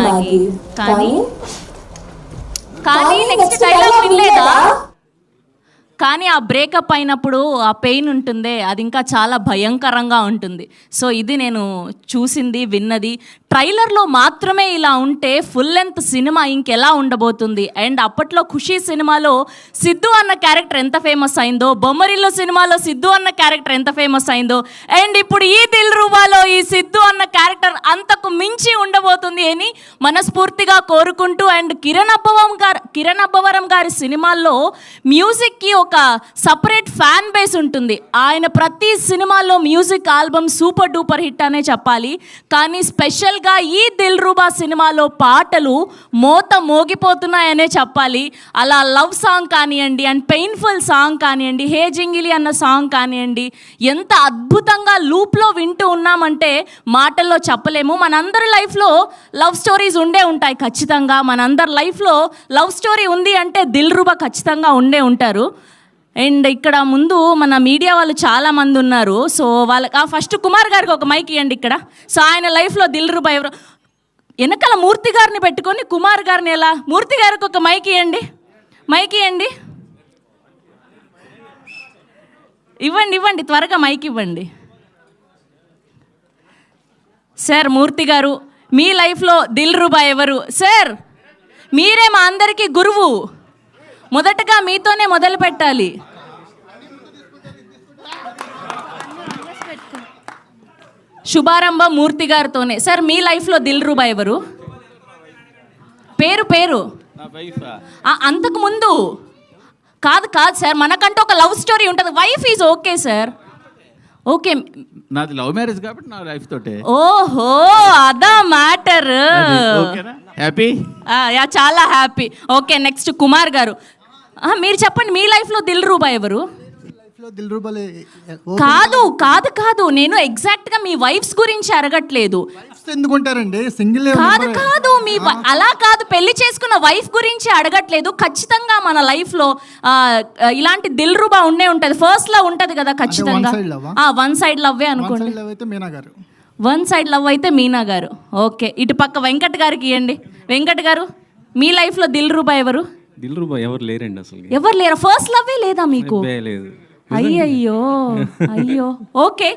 తనకి. కానీ కానీ నెక్స్ట్ డైలాగ్ వినలేదా? కానీ ఆ బ్రేకప్ అయినప్పుడు ఆ పెయిన్ ఉంటుందే, అది ఇంకా చాలా భయంకరంగా ఉంటుంది. సో ఇది నేను చూసింది, విన్నది. ట్రైలర్లో మాత్రమే ఇలా ఉంటే ఫుల్ లెంత్ సినిమా ఇంకెలా ఉండబోతుంది? అండ్ అప్పట్లో ఖుషి సినిమాలో సిద్ధు అన్న క్యారెక్టర్ ఎంత ఫేమస్ అయిందో, బొమ్మరిల్లు సినిమాలో సిద్ధు అన్న క్యారెక్టర్ ఎంత ఫేమస్ అయిందో, అండ్ ఇప్పుడు ఈ దిల్ రూబాలో ఈ సిద్ధు అన్న క్యారెక్టర్ అంతకు మించి ఉండబోతుంది అని మనస్ఫూర్తిగా కోరుకుంటూ, అండ్ కిరణ్ అబ్బవరం గారి సినిమాల్లో మ్యూజిక్కి ఒక సపరేట్ ఫ్యాన్ బేస్ ఉంటుంది. ఆయన ప్రతి సినిమాలో music album super duper hit అనే చెప్పాలి. కానీ స్పెషల్గా ఈ దిల్ రూబా సినిమాలో పాటలు మోత మోగిపోతున్నాయనే చెప్పాలి. అలా లవ్ సాంగ్ కానివ్వండి, అండ్ పెయిన్ఫుల్ సాంగ్ కానివ్వండి, హే జింగిలి అన్న సాంగ్ కానివ్వండి, ఎంత అద్భుతంగా లూప్లో వింటూ ఉన్నామంటే మాటల్లో చెప్పలేము. మనందరి లైఫ్లో లవ్ స్టోరీస్ ఉండే ఉంటాయి ఖచ్చితంగా. మనందరి లైఫ్లో లవ్ స్టోరీ ఉంది అంటే దిల్ రూబా ఖచ్చితంగా ఉండే ఉంటారు. అండ్ ఇక్కడ ముందు మన మీడియా వాళ్ళు చాలామంది ఉన్నారు. సో వాళ్ళకి ఫస్ట్ కుమార్ గారికి ఒక మైక్ ఇవ్వండి ఇక్కడ. సో ఆయన లైఫ్లో దిల్ రూబా ఎవరు? వెనకాల మూర్తి గారిని పెట్టుకొని కుమార్ గారిని ఎలా? మూర్తి గారికి ఒక మైక్ ఇవ్వండి, మైక్ ఇవ్వండి, ఇవ్వండి త్వరగా మైక్ ఇవ్వండి. సార్ మూర్తి గారు, మీ లైఫ్లో దిల్ రూబా ఎవరు? సార్ మీరే మా అందరికీ గురువు, మొదటగా మీతోనే మొదలు పెట్టాలి. శుభారంభ మూర్తి గారితోనే. సార్ మీ లైఫ్లో దిల్ రూబా ఎవరు? పేరు అంతకు ముందు కాదు సార్, మనకంటూ ఒక లవ్ స్టోరీ ఉంటుంది. Wife is okay sir, okay. నాది లవ్ మ్యారేజ్ కాబట్టి నా లైఫ్ తోటే. ఓహో అదా మ్యాటర్. హ్యాపీ? యా చాలా హ్యాపీ. ఓకే నెక్స్ట్ కుమార్ గారు, మీరు చెప్పండి మీ లైఫ్లో దిల్ రూబా ఎవరు? కాదు నేను ఎగ్జాక్ట్ గా మీ వైఫ్స్ గురించి అడగట్లేదు. ఎందుకుంటారండి సింగిల్? కాదు మీ అలా కాదు, పెళ్లి చేసుకున్న వైఫ్ గురించి అడగట్లేదు. ఖచ్చితంగా మన లైఫ్ లో ఇలాంటి దిల్ రూబా ఉండే ఉంటది, ఫస్ట్ లవ్ ఉంటది కదా ఖచ్చితంగా. వన్ సైడ్ లవ్ అనుకోండి. వన్ సైడ్ లవ్ అయితే మీనా గారు. ఓకే ఇటు పక్క వెంకట్ గారికి ఇవ్వండి. వెంకట్ గారు మీ లైఫ్ లో దిల్ రూబా ఎవరు? దిల్ రూబా ఎవరు లేరండి అసలు. ఎవరు లేరా? ఫస్ట్ లవ్ లేదా మీకు? లేదు. అయ్యో. Okay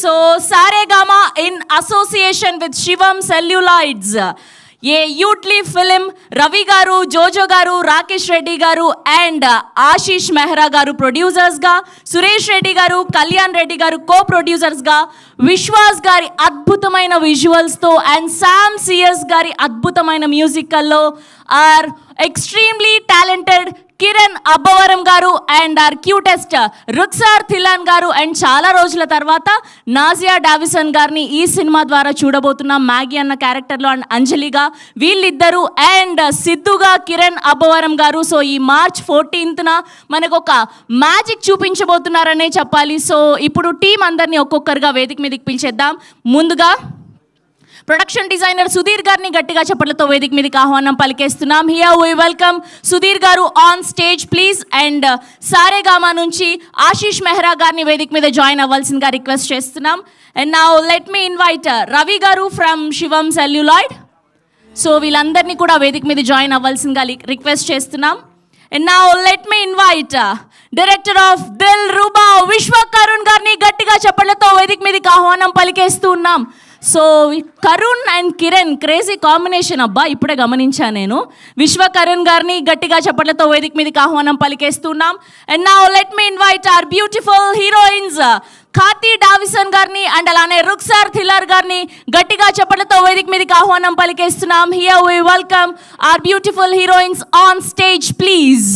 so Saregama in association with Shivam Celluloids, a యూట్లీ ఫిలిం, రవి గారు, జోజో గారు, రాకేష్ రెడ్డి గారు అండ్ ఆశీష్ మెహ్రా గారు ప్రొడ్యూసర్స్గా, సురేష్ రెడ్డి గారు, కళ్యాణ్ రెడ్డి గారు కో ప్రొడ్యూసర్స్గా, విశ్వాస్ గారి అద్భుతమైన విజువల్స్తో అండ్ శామ్ సియస్ గారి అద్భుతమైన మ్యూజికల్లో our extremely talented Kiran Abbavaram garu and our cutest Ruksar Dhillon garu and చాలా రోజుల తర్వాత నాజియా డావిసన్ గారిని ఈ సినిమా ద్వారా చూడబోతున్నాం. మ్యాగీ అన్న క్యారెక్టర్లో అండ్ అంజలిగా వీళ్ళిద్దరూ అండ్ సిద్ధుగా కిరణ్ అబ్బవరం గారు. సో ఈ మార్చ్ 14న మనకు ఒక మ్యాజిక్ చూపించబోతున్నారనే చెప్పాలి. సో ఇప్పుడు టీం అందరినీ ఒక్కొక్కరుగా వేదిక మీదకి పిలిచేద్దాం. ముందుగా ప్రొడక్షన్ డిజైనర్ సుధీర్ గారిని గట్టిగా చప్పట్లతో వేదిక మీదకి ఆహ్వానం పలికేస్తున్నాం. Here we welcome Sudheer garu on stage please. And Saregama నుంచి ఆశీష్ మెహ్రా గారిని వేదిక మీద జాయిన్ అవ్వాల్సిందిగా రిక్వెస్ట్ చేస్తున్నాం. And now let me invite Ravi garu from Shivam Celluloid. So వీళ్ళందరినీ కూడా వేదిక మీద జాయిన్ అవ్వాల్సిందిగా రిక్వెస్ట్ చేస్తున్నాం. And now let me invite director of Dil Ruba Vishwa Karun గారిని గట్టిగా చప్పట్లతో వేదిక మీదకి ఆహ్వానం పలికేస్తూ ఉన్నాం. So Karun and Kiran crazy combination అబ్బా, ఇప్పుడే గమనించాను నేను. విశ్వ కరుణ్ గారిని గట్టిగా చప్పట్లతో వేదిక మీదకి ఆహ్వానం పలికేస్తున్నాం. And now let me invite our beautiful heroines Cathy Davison గారిని అండ్ అలానే రుక్సార్ థిలార్ గారిని గట్టిగా చప్పట్లతో వేదిక మీదకి ఆహ్వానం పలికేస్తున్నాం. Here we welcome our beautiful heroines on stage please.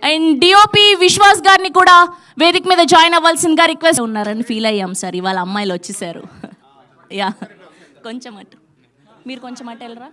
And DOP Vishwas గారిని కూడా వేదిక మీద జాయిన్ అవ్వాల్సిందిగా రిక్వెస్ట్ ఉన్నారని ఫీల్ అయ్యాం సార్. ఇవాళ అమ్మాయిలు వచ్చేసారు. యా కొంచెం అటు మీరు కొంచెం అటు వెళ్ళరా.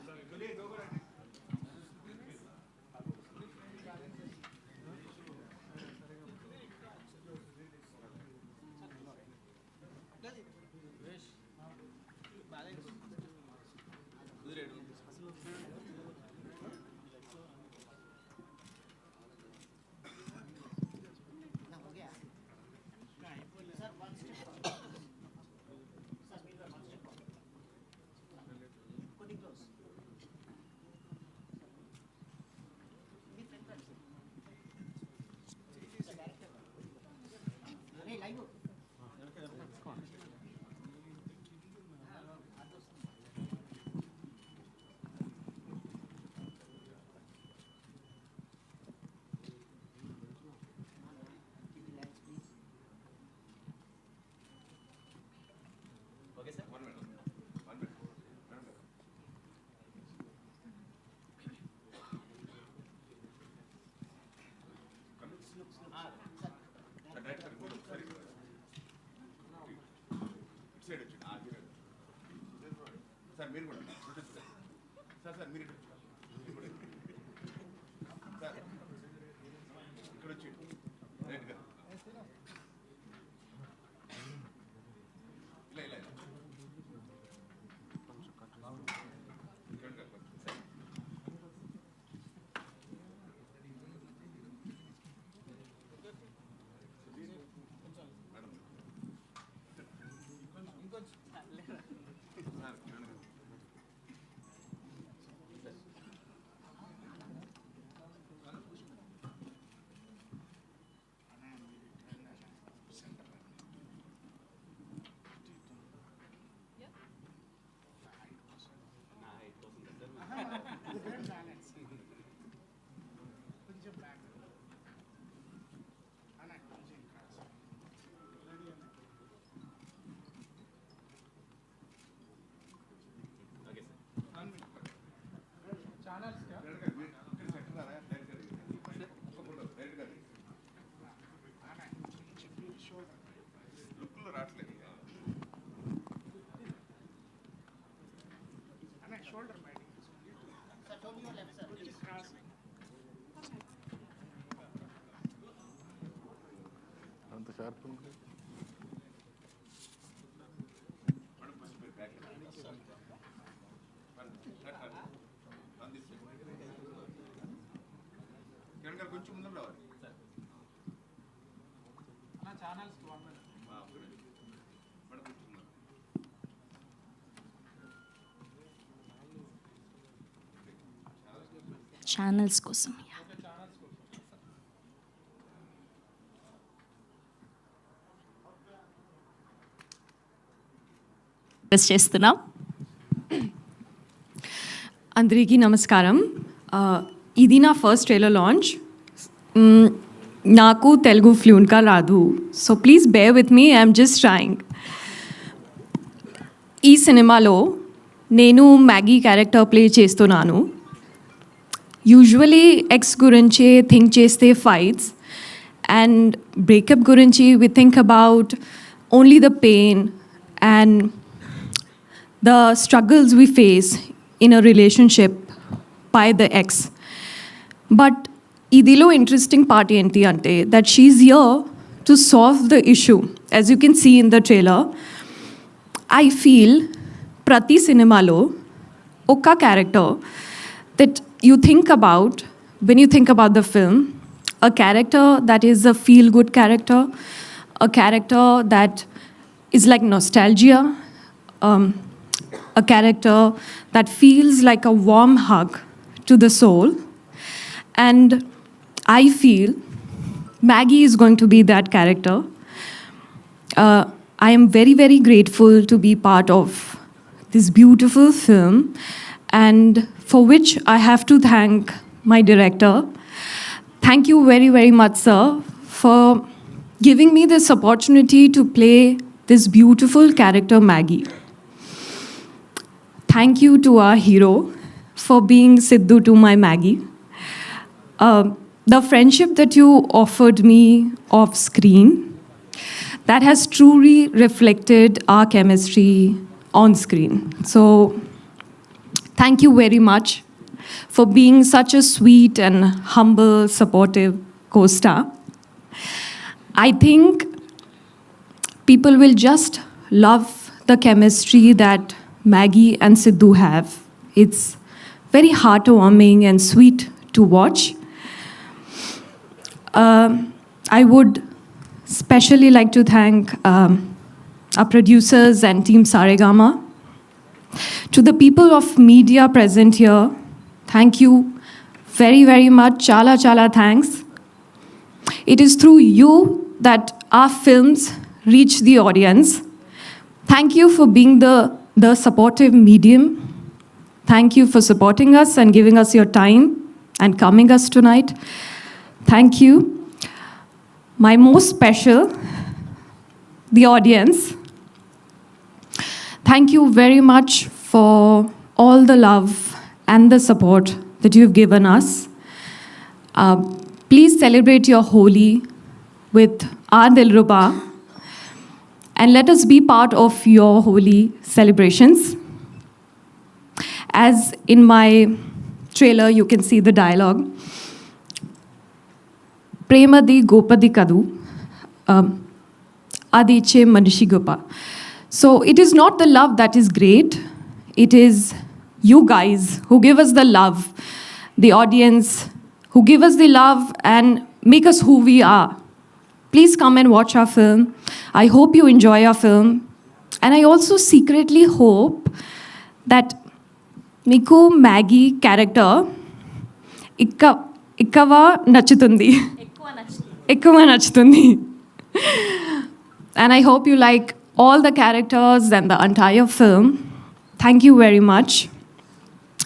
ఛానల్స్ కోసం రిక్వెస్ట్ చేస్తున్నాం. అందరికీ నమస్కారం. ఇది నా ఫస్ట్ ట్రైలర్ లాంచ్. నాకు తెలుగు ఫ్లూయెంట్గా రాదు, so please bear with me, I'm just trying. ఈ సినిమాలో నేను మ్యాగీ క్యారెక్టర్ ప్లే చేస్తున్నాను. యూజువలీ ఎక్స్ గురించి థింక్ చేస్తే ఫైట్స్, అండ్ బ్రేకప్ గురించి we think about only the pain and the struggles we face in a relationship by the ex. But idilo interesting part enti ante that she's here to solve the issue. As you can see in the trailer, I feel prati cinema lo oka character that you think about when you think about the film, a character that is a feel good character, a character that is like nostalgia, a character that feels like a warm hug to the soul. And I feel Maggie is going to be that character. I am very, very grateful to be part of this beautiful film, and for which I have to thank my director. Thank you very, very much, sir, for giving me this opportunity to play this beautiful character, Maggie. Thank you to our hero for being Sidhu to my Maggie. The friendship that you offered me off screen, that has truly reflected our chemistry on screen. So thank you very much for being such a sweet and humble, supportive co-star. I think people will just love the chemistry that Maggie and Sidhu have. It's very heartwarming and sweet to watch. I would specially like to thank our producers and team Saregama. To the people of media present here, thank you very, very much. Chala, chala thanks. It is through you that our films reach the audience. Thank you for being the supportive medium. Thank you for supporting us and giving us your time and coming us tonight. Thank you. My most special, the audience. Thank you very much for all the love and the support that you've given us. Please celebrate your Holi with our Dilruba, and let us be part of your Holi celebrations. As in my trailer, you can see the dialogue. Premadi Gopadi Kadu, Adiche Manishi Gopa. So it is not the love that is great, it is you guys who give us the love, the audience who give us the love and make us who we are. Please come and watch our film. I hope you enjoy our film. And I also secretly hope that Miku Maggie character ikkava nachutundi. Ekkuva nachutundi. And I hope you like all the characters and the entire film. Thank you very much.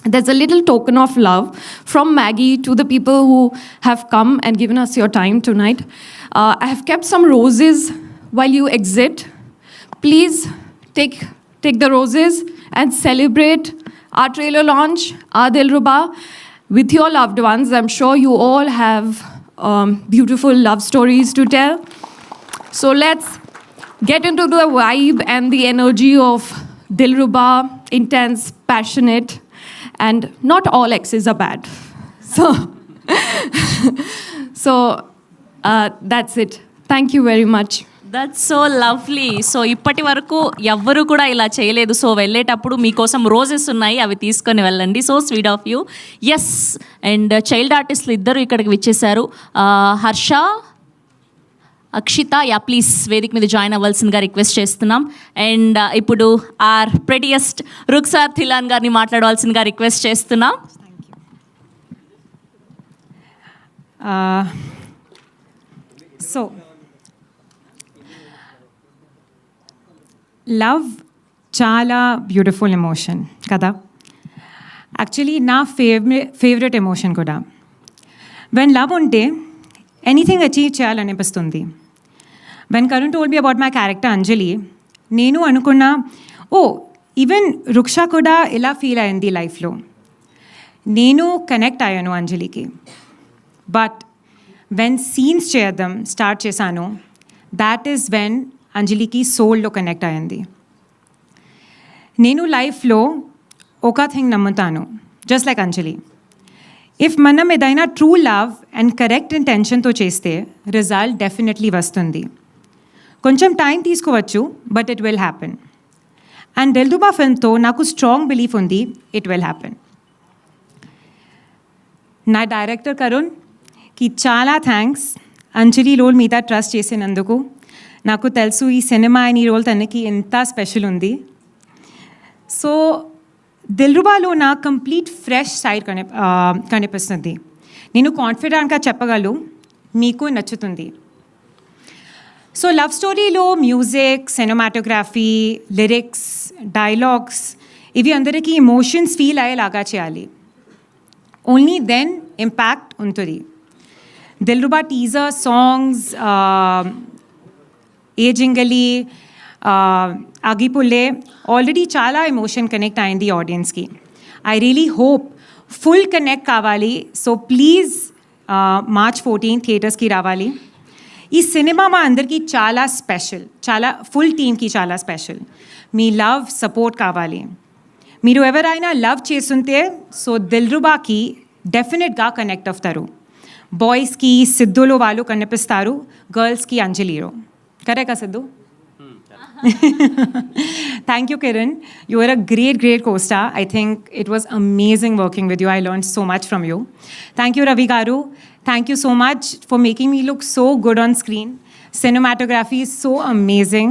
There's a little token of love from Maggie to the people who have come and given us your time tonight. I have kept some roses while you exit. Please take the roses and celebrate our trailer launch, our Dilruba, with your loved ones. I'm sure you all have beautiful love stories to tell. So let's get into the vibe and the energy of Dilruba, intense, passionate, and not all exes are bad. So that's it. Thank you very much. That's so lovely. So ఇప్పటి వరకు ఎవ్వరు కూడా ఇలా చేయలేదు. So వెళ్ళేటప్పుడు మీకోసం roses ఉన్నాయి, అవి తీసుకొని వెళ్ళండి. So sweet of you. Yes, and child ఆర్టిస్టులు ఇద్దరు ఇక్కడికి విచ్చేశారు. హర్ష, అక్షిత, యా ప్లీజ్ వేదిక మీద జాయిన్ అవ్వాల్సిందిగా రిక్వెస్ట్ చేస్తున్నాం. అండ్ ఇప్పుడు ఆర్ ప్రెటియస్ట్ రుక్సార్ థిలాన్ గారిని మాట్లాడవలసిందిగా రిక్వెస్ట్ చేస్తున్నాం. So, love చాలా బ్యూటిఫుల్ ఎమోషన్ కదా. యాక్చువల్లీ నా ఫేవరెట్ ఎమోషన్ కూడా. వెన్ లవ్ ఉంటే ఎనీథింగ్ అచీవ్ చేయాలనిపిస్తుంది. When Karun told me about my character Anjali, నేను అనుకున్నా ఈవెన్ రుక్ష కూడా ఇలా ఫీల్ అయింది లైఫ్లో. నేను కనెక్ట్ అయ్యాను అంజలికి. బట్ వెన్ సీన్స్ చేయడం స్టార్ట్ చేశాను, దాట్ ఈస్ వెన్ అంజలికి సోల్లో కనెక్ట్ అయ్యింది. నేను లైఫ్లో ఒక థింగ్ నమ్ముతాను, జస్ట్ లైక్ అంజలి. ఇఫ్ మనం ఏదైనా ట్రూ లవ్ అండ్ కరెక్ట్ ఇంటెన్షన్తో చేస్తే రిజల్ట్ డెఫినెట్లీ వస్తుంది. కొంచెం టైం తీసుకోవచ్చు, but it will happen. And Dilruba ఫిల్మ్తో నాకు స్ట్రాంగ్ బిలీఫ్ ఉంది, ఇట్ విల్ హ్యాపెన్. నా డైరెక్టర్ కరుణ్కి చాలా థ్యాంక్స్ అంజలి రోల్ మీద ట్రస్ట్ చేసినందుకు. నాకు తెలుసు ఈ సినిమా ఈ రోల్ తనకి ఎంత స్పెషల్ ఉంది. సో దిల్రుబాలో నా కంప్లీట్ ఫ్రెష్ సైడ్ కనిపిస్తుంది. నేను కాన్ఫిడెంట్గా చెప్పగలను, మీకు నచ్చుతుంది. సో లవ్ స్టోరీలో మ్యూజిక్, సినిమాటోగ్రఫీ, లిరిక్స్, డైలాగ్స్ ఇవి అందరికీ ఎమోషన్స్ ఫీల్ అయ్యేలాగా చేయాలి. ఓన్లీ దెన్ ఇంపాక్ట్ ఉంటుంది. దిల్రుబా టీజర్ సాంగ్స్, ఏ జింగలి, ఆగిపుల్లే ఆల్రెడీ చాలా ఎమోషన్ కనెక్ట్ అయింది ఆడియన్స్కి. I really hope full connect కావాలి. సో ప్లీజ్ March 14 థియేటర్స్కి రావాలి. ఈ సినిమా మా అందరికీ చాలా స్పెషల్, చాలా ఫుల్ టీమ్కి చాలా స్పెషల్. మీ లవ్ సపోర్ట్ కావాలి. మీరు ఎవరైనా లవ్ చేస్తుంటే సో దిల్రుబాకి డెఫినెట్గా కనెక్ట్ అవుతారు. బాయ్స్కి సిద్ధులో వాళ్ళు కనిపిస్తారు, గర్ల్స్కి అంజలిలో. కరెక్టా Siddhu? Thank you, Kiran. You were a great co-star. I think it was amazing working with you. I learned so much from you. Thank you, Ravi Garu. Thank you so much for making me look so good on screen. Cinematography is so amazing.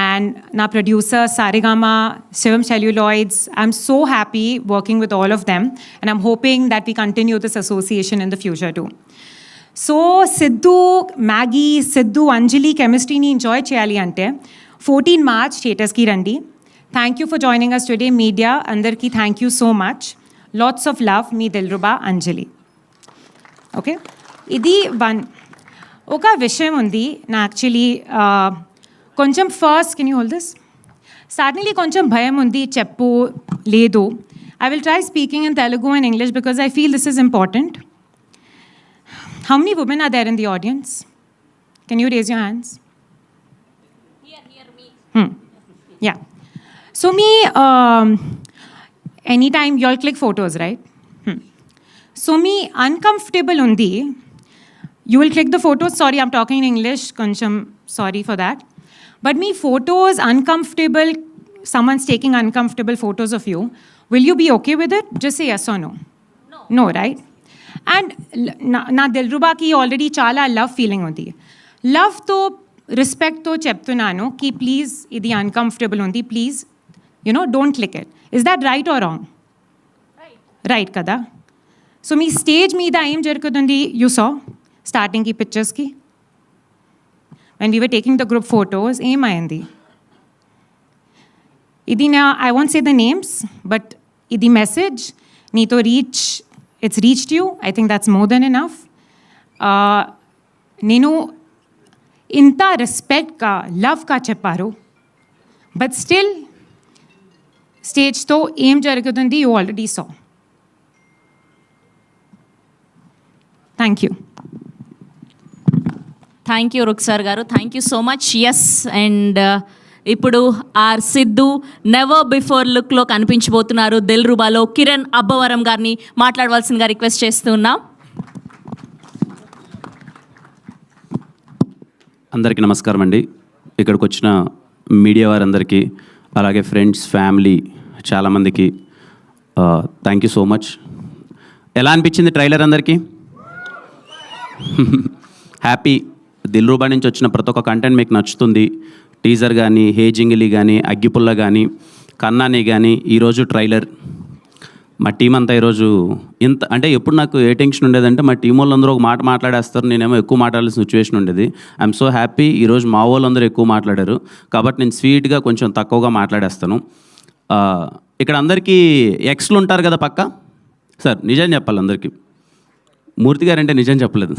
And na producer, Saregama, Shivam Celluloids. I'm so happy working with all of them. And I'm hoping that we continue this association in the future too. So, Sidhu, Maggie, Sidhu, Anjali chemistry ni enjoy cheyali ante 14 March theaters ki randi. Thank you for joining us today, media. Andarki thank you so much. Lots of love, me Dilruba, Anjali. Okay? Idi one. Oka vishayam undi na actually koncham first, can you hold this? Suddenly koncham bhayam undi cheppu ledu. I will try speaking in Telugu and English because I feel this is important. How many women are there in the audience? Can you raise your hands? Here, me. Yeah. So me, anytime you all click photos, right? So me uncomfortable undi. You will click the photos. Sorry, I'm talking in English. Koncham sorry for that. But me photos uncomfortable. Someone's taking uncomfortable photos of you. Will you be okay with it? Just say yes or no. No, right? And na Dilruba ki already chala love feeling undi. Love to respect to cheptunanu ki please idi uncomfortable undi. Please, don't click it. Is that right or wrong? Right kada. So me stage meeda em jarikutundi, you saw starting ki pictures ki. When we were taking the group photos, em ayindi. Idi na, I won't say the names, but idi message neeto reach, it's reached you. I think that's more than enough. Nenu inta respect ka, love ka chepparu, but still stage to em jarikutundi you already saw. Thank you. Thank you Ruksar garu, thank you so much. Yes, and ఇప్పుడు our Siddhu never before లుక్లో కనిపించబోతున్నారు దిల్రుబాలో. కిరణ్ అబ్బవరం గారిని మాట్లాడవలసిందిగా request చేస్తున్నాం. అందరికీ నమస్కారం అండి. ఇక్కడికి వచ్చిన మీడియా వారందరికీ, అలాగే ఫ్రెండ్స్, ఫ్యామిలీ చాలామందికి థ్యాంక్ యూ సో మచ్. ఎలా అనిపించింది ట్రైలర్ అందరికీ? హ్యాపీ. దిల్రుబా నుంచి వచ్చిన ప్రతి ఒక్క కంటెంట్ మీకు నచ్చుతుంది. టీజర్ కానీ, హే జింగిలి కానీ, అగ్గిపుల్ల కానీ, కన్నాని కానీ, ఈరోజు ట్రైలర్. మా టీం అంతా ఈరోజు ఇంత అంటే ఎప్పుడు నాకు ఏ టెన్షన్ ఉండేదంటే మా టీం వాళ్ళందరూ ఒక మాట మాట్లాడేస్తారు, నేనేమో ఎక్కువ మాట్లాడాల్సిన సిచ్యువేషన్ ఉండేది. ఐఎమ్ సో హ్యాపీ ఈరోజు మా వాళ్ళందరూ ఎక్కువ మాట్లాడారు కాబట్టి నేను స్వీట్గా కొంచెం తక్కువగా మాట్లాడేస్తాను. ఇక్కడ అందరికీ ఎక్స్లు ఉంటారు కదా పక్క. సార్ నిజం చెప్పాలి అందరికీ, మూర్తి గారు అంటే నిజం చెప్పలేదు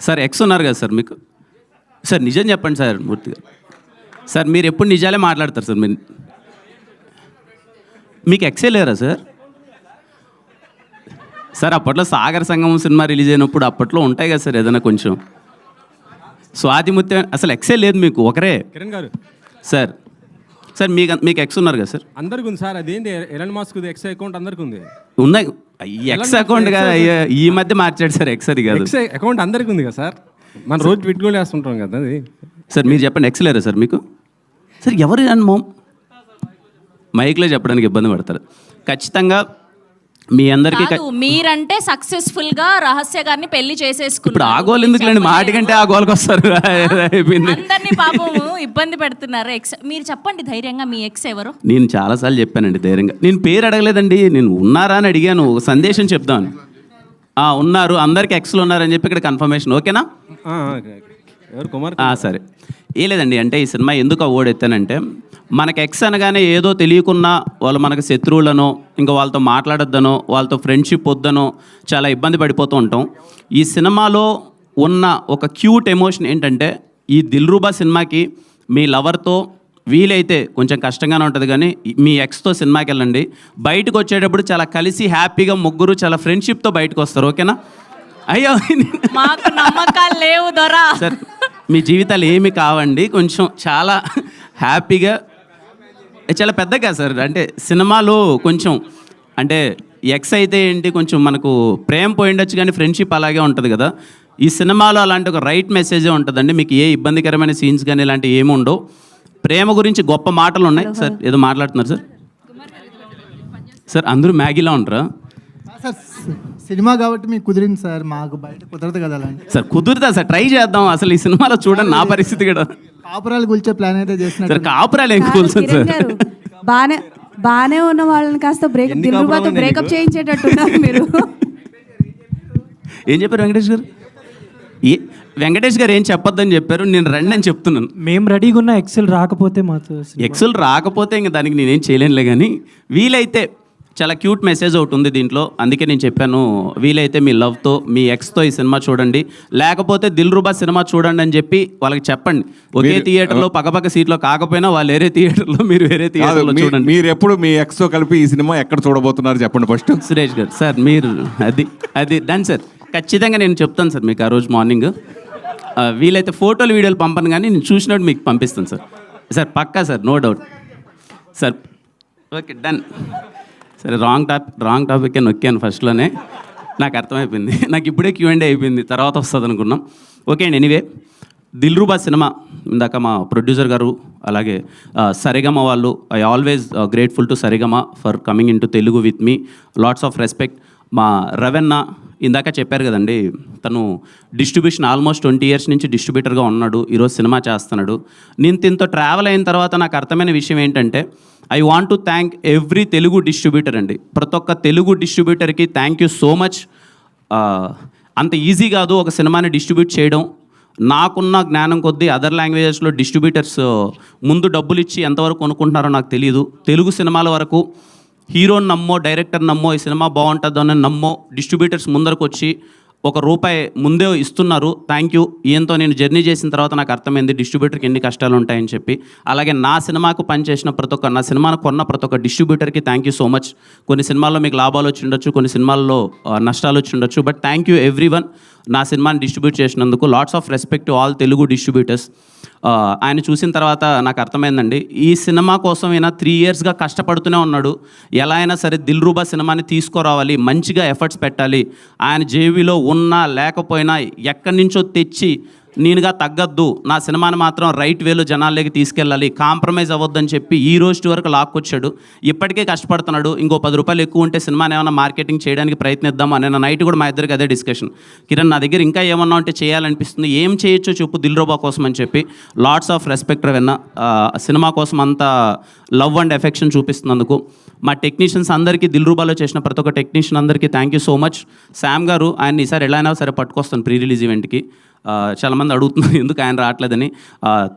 సార్. ఎక్స్ ఉన్నారు కదా సార్ మీకు. సార్ నిజం చెప్పండి సార్. మూర్తి గారు సార్ మీరు ఎప్పుడు నిజాలే మాట్లాడతారు సార్. మీరు మీకు ఎక్సే లేరా సార్? సార్ అప్పట్లో సాగర్ సంగమం సినిమా రిలీజ్ అయినప్పుడు అప్పట్లో ఉంటాయి కదా సార్ ఏదైనా కొంచెం స్వాతిముత్యం, అసలు ఎక్సే లేదు మీకు. ఒకరే కిరణ్ గారు సార్. సార్ మీకు ఎక్స్ ఉన్నారు కదా సార్? అందరికి ఉంది సార్. అదేంటి ఎలన్ మస్క్ ఎక్స్ అకౌంట్ అందరికి ఉంది. ఉన్నాయి. ఎక్స్ అకౌంట్ కదా ఈ మధ్య మార్చాడు సార్. ఎక్స్ అది కాదు, ఎక్స్ అకౌంట్ అందరికి ఉంది కదా సార్. మనం రోజు పెట్టుకొని వేస్తుంటాం కదా అది. సార్ మీరు చెప్పండి, ఎక్స్ లేరా సార్ మీకు? సార్ ఎవరు మైక్లో చెప్పడానికి ఇబ్బంది పడతారు. ఖచ్చితంగా మీ అందరికీ మీరంటే సక్సెస్ఫుల్ గా రహస్య గారిని పెళ్లి చేసేసుకున్నారు. ఇప్పుడు ఆ గోల్ ఎందుకులేండి, మాటికంటే ఆ గోల్కి వస్తారు. అందరినీ పాపము ఇబ్బంది పెడుతున్నారు. ఎక్స్ మీరు చెప్పండి ధైర్యంగా, మీ ఎక్స్ ఎవరు? నేను చాలాసార్లు చెప్పానండి ధైర్యంగా. నేను పేరు అడగలేదండి, నేను ఉన్నారా అని అడిగాను. ఒక సందేశం చెప్తాను. ఉన్నారు, అందరికి ఎక్స్లు ఉన్నారని చెప్పి ఇక్కడ కన్ఫర్మేషన్. ఓకేనా? ఎవరు కుమార్? సరే. ఏ లేదండి, అంటే ఈ సినిమా ఎందుకు అవార్డు ఎత్తానంటే మనకు ఎక్స్ అనగానే ఏదో తెలియకున్నా వాళ్ళు మనకు శత్రువులనో, ఇంకా వాళ్ళతో మాట్లాడొద్దనో, వాళ్ళతో ఫ్రెండ్షిప్ వద్దనో చాలా ఇబ్బంది పడిపోతూ ఉంటాం. ఈ సినిమాలో ఉన్న ఒక క్యూట్ ఎమోషన్ ఏంటంటే ఈ దిల్రుబా సినిమాకి మీ లవర్తో వీలైతే కొంచెం కష్టంగానే ఉంటుంది కానీ మీ ఎక్స్తో సినిమాకి వెళ్ళండి. బయటకు వచ్చేటప్పుడు చాలా కలిసి హ్యాపీగా ముగ్గురు చాలా ఫ్రెండ్షిప్తో బయటకు వస్తారు. ఓకేనా? అయ్యో మాకు నమ్మకాలు లేవు దొరా. సార్ మీ జీవితాలు ఏమి కావండి, కొంచెం చాలా హ్యాపీగా, చాలా పెద్దగా సార్. అంటే సినిమాలో కొంచెం అంటే ఎక్స్ అయితే ఏంటి కొంచెం మనకు ప్రేమ పోయిండొచ్చు కానీ ఫ్రెండ్షిప్ అలాగే ఉంటుంది కదా. ఈ సినిమాలో అలాంటి ఒక రైట్ మెసేజే ఉంటుందండి. మీకు ఏ ఇబ్బందికరమైన సీన్స్ కానీ ఇలాంటివి ఏమి ఉండవు. ప్రేమ గురించి గొప్ప మాటలు ఉన్నాయి. సార్ ఏదో మాట్లాడుతున్నారు సార్. సార్ అందరూ మ్యాగీలో ఉంటారా సార్? సినిమా కాబట్టి మీకు కుదిరింది సార్, మాకు బయట కుదరదు కదా అలాంటి. సార్ కుదురుతా సార్, ట్రై చేద్దాం. అసలు ఈ సినిమాలో చూడండి నా పరిస్థితి కూడా. కాపురాలు కూల్చే ప్లాన్ అయితే చేసిన సార్. కాపురాలు ఏం కూల్చండి సార్. బానే ఉన్న వాళ్ళని కాస్త దిల్రుబాతో బ్రేకప్ చేయించేటట్టున్నారు మీరు. ఏం చెప్పారు వెంకటేష్ గారు? వెంకటేష్ గారు ఏం చెప్పొద్దని చెప్పారు, నేను రండి అని చెప్తున్నాను. మేము రెడీగా ఉన్న ఎక్సెల్ రాకపోతే మాతో ఎక్సెల్ రాకపోతే ఇంక దానికి నేనేం చేయలేనులే కానీ వీలైతే చాలా క్యూట్ మెసేజ్ ఒకటి ఉంది దీంట్లో. అందుకే నేను చెప్పాను వీలైతే మీ లవ్తో మీ ఎక్స్తో ఈ సినిమా చూడండి, లేకపోతే దిల్రుబా సినిమా చూడండి అని చెప్పి వాళ్ళకి చెప్పండి. ఒకే థియేటర్లో పక్కపక్క సీట్లో కాకపోయినా వాళ్ళు వేరే థియేటర్లో, మీరు వేరే థియేటర్లో చూడండి. మీరు ఎప్పుడు మీ ఎక్స్తో కలిపి ఈ సినిమా ఎక్కడ చూడబోతున్నారు చెప్పండి ఫస్ట్. సురేష్ గారు సార్ మీరు అది డన్ సార్. ఖచ్చితంగా నేను చెప్తాను సార్ మీకు ఆ రోజు మార్నింగ్. వీలైతే ఫోటోలు వీడియోలు పంపను కానీ నేను చూసినట్టు మీకు పంపిస్తాను సార్. సార్ పక్కా sir, no doubt sir. Okay done. సరే రాంగ్ టాపిక్కే నొక్కాను ఫస్ట్లోనే, నాకు అర్థమైపోయింది. నాకు ఇప్పుడే Q&A అయిపోయింది, తర్వాత వస్తుంది అనుకున్నాం. ఓకే అండి, ఎనీవే దిల్రూబా సినిమా ఇందాక మా ప్రొడ్యూసర్ గారు అలాగే సరిగమ వాళ్ళు, I always grateful to Sarigama for coming in to Telugu with me, lots of respect. మా రవెన్న ఇందాక చెప్పారు కదండి, తను డిస్ట్రిబ్యూషన్ ఆల్మోస్ట్ 20 years నుంచి డిస్ట్రిబ్యూటర్గా ఉన్నాడు, ఈరోజు సినిమా చేస్తున్నాడు. నేను దీంతో ట్రావెల్ అయిన తర్వాత నాకు అర్థమైన విషయం ఏంటంటే, I want to thank every Telugu distributor అండి. ప్రతి ఒక్క తెలుగు డిస్ట్రిబ్యూటర్కి థ్యాంక్ యూ సో మచ్. అంత ఈజీ కాదు ఒక సినిమాని డిస్ట్రిబ్యూట్ చేయడం. నాకున్న జ్ఞానం కొద్దీ అదర్ లాంగ్వేజెస్లో డిస్ట్రిబ్యూటర్స్ ముందు డబ్బులు ఇచ్చి ఎంతవరకు కొనుక్కుంటున్నారో నాకు తెలియదు. తెలుగు సినిమాల వరకు హీరోని నమ్మో, డైరెక్టర్ నమ్మో, ఈ సినిమా బాగుంటుందని నమ్మో డిస్ట్రిబ్యూటర్స్ ముందరకు వచ్చి ₹1 ముందే ఇస్తున్నారు. Thank you. ఈయంతో నేను జర్నీ చేసిన తర్వాత నాకు అర్థమైంది డిస్ట్రిబ్యూటర్కి ఎన్ని కష్టాలు ఉంటాయని చెప్పి. అలాగే నా సినిమాకు పనిచేసిన నా సినిమాను కొన్న ప్రతి ఒక్క డిస్ట్రిబ్యూటర్కి థ్యాంక్ యూ సో మచ్. కొన్ని సినిమాల్లో మీకు లాభాలు వచ్చి ఉండొచ్చు, కొన్ని సినిమాల్లో నష్టాలు వచ్చి ఉండొచ్చు, but thank you every one నా సినిమాని డిస్ట్రిబ్యూట్ చేసినందుకు. Lots of respect to all Telugu distributors. ఆయన చూసిన తర్వాత నాకు అర్థమైందండి, ఈ సినిమా కోసం ఈయన 3 yearsగా కష్టపడుతూనే ఉన్నాడు. ఎలా అయినా సరే దిల్రూబా సినిమాని తీసుకురావాలి, మంచిగా ఎఫర్ట్స్ పెట్టాలి. ఆయన జేబీలో ఉన్నా లేకపోయినా ఎక్కడి నుంచో తెచ్చి నేనుగా తగ్గద్దు, నా సినిమాని మాత్రం రైట్ వేలో జనాల్లోకి తీసుకెళ్ళాలి, కాంప్రమైజ్ అవ్వద్దని చెప్పి ఈ రోజు వరకు లాక్కొచ్చాడు. ఇప్పటికే కష్టపడుతున్నాడు. ఇంకో ₹10 ఎక్కువ ఉంటే సినిమాని ఏమైనా మార్కెటింగ్ చేయడానికి ప్రయత్నిద్దాం అని నైట్ కూడా మా ఇద్దరికి అదే డిస్కషన్. కిరణ్, నా దగ్గర ఇంకా ఏమన్నా ఉంటే చేయాలనిపిస్తుంది, ఏం చేయొచ్చో చెప్పు దిల్రూబా కోసం అని చెప్పి. Lots of respect Ravanna, cinema కోసం అంత లవ్ అండ్ ఎఫెక్షన్ చూపిస్తున్నందుకు. మా టెక్నీషియన్స్ అందరికీ, దిల్రూబాలో చేసిన ప్రతి ఒక్క టెక్నీషియన్ అందరికీ thank you so much. Sam గారు, ఆయన ఈసారి ఎలా అయినా సరే పట్టుకొస్తాను ప్రీ రిలీజ్ ఈవెంట్కి. చాలామంది అడుగుతున్నారు ఎందుకు ఆయన రావట్లేదని.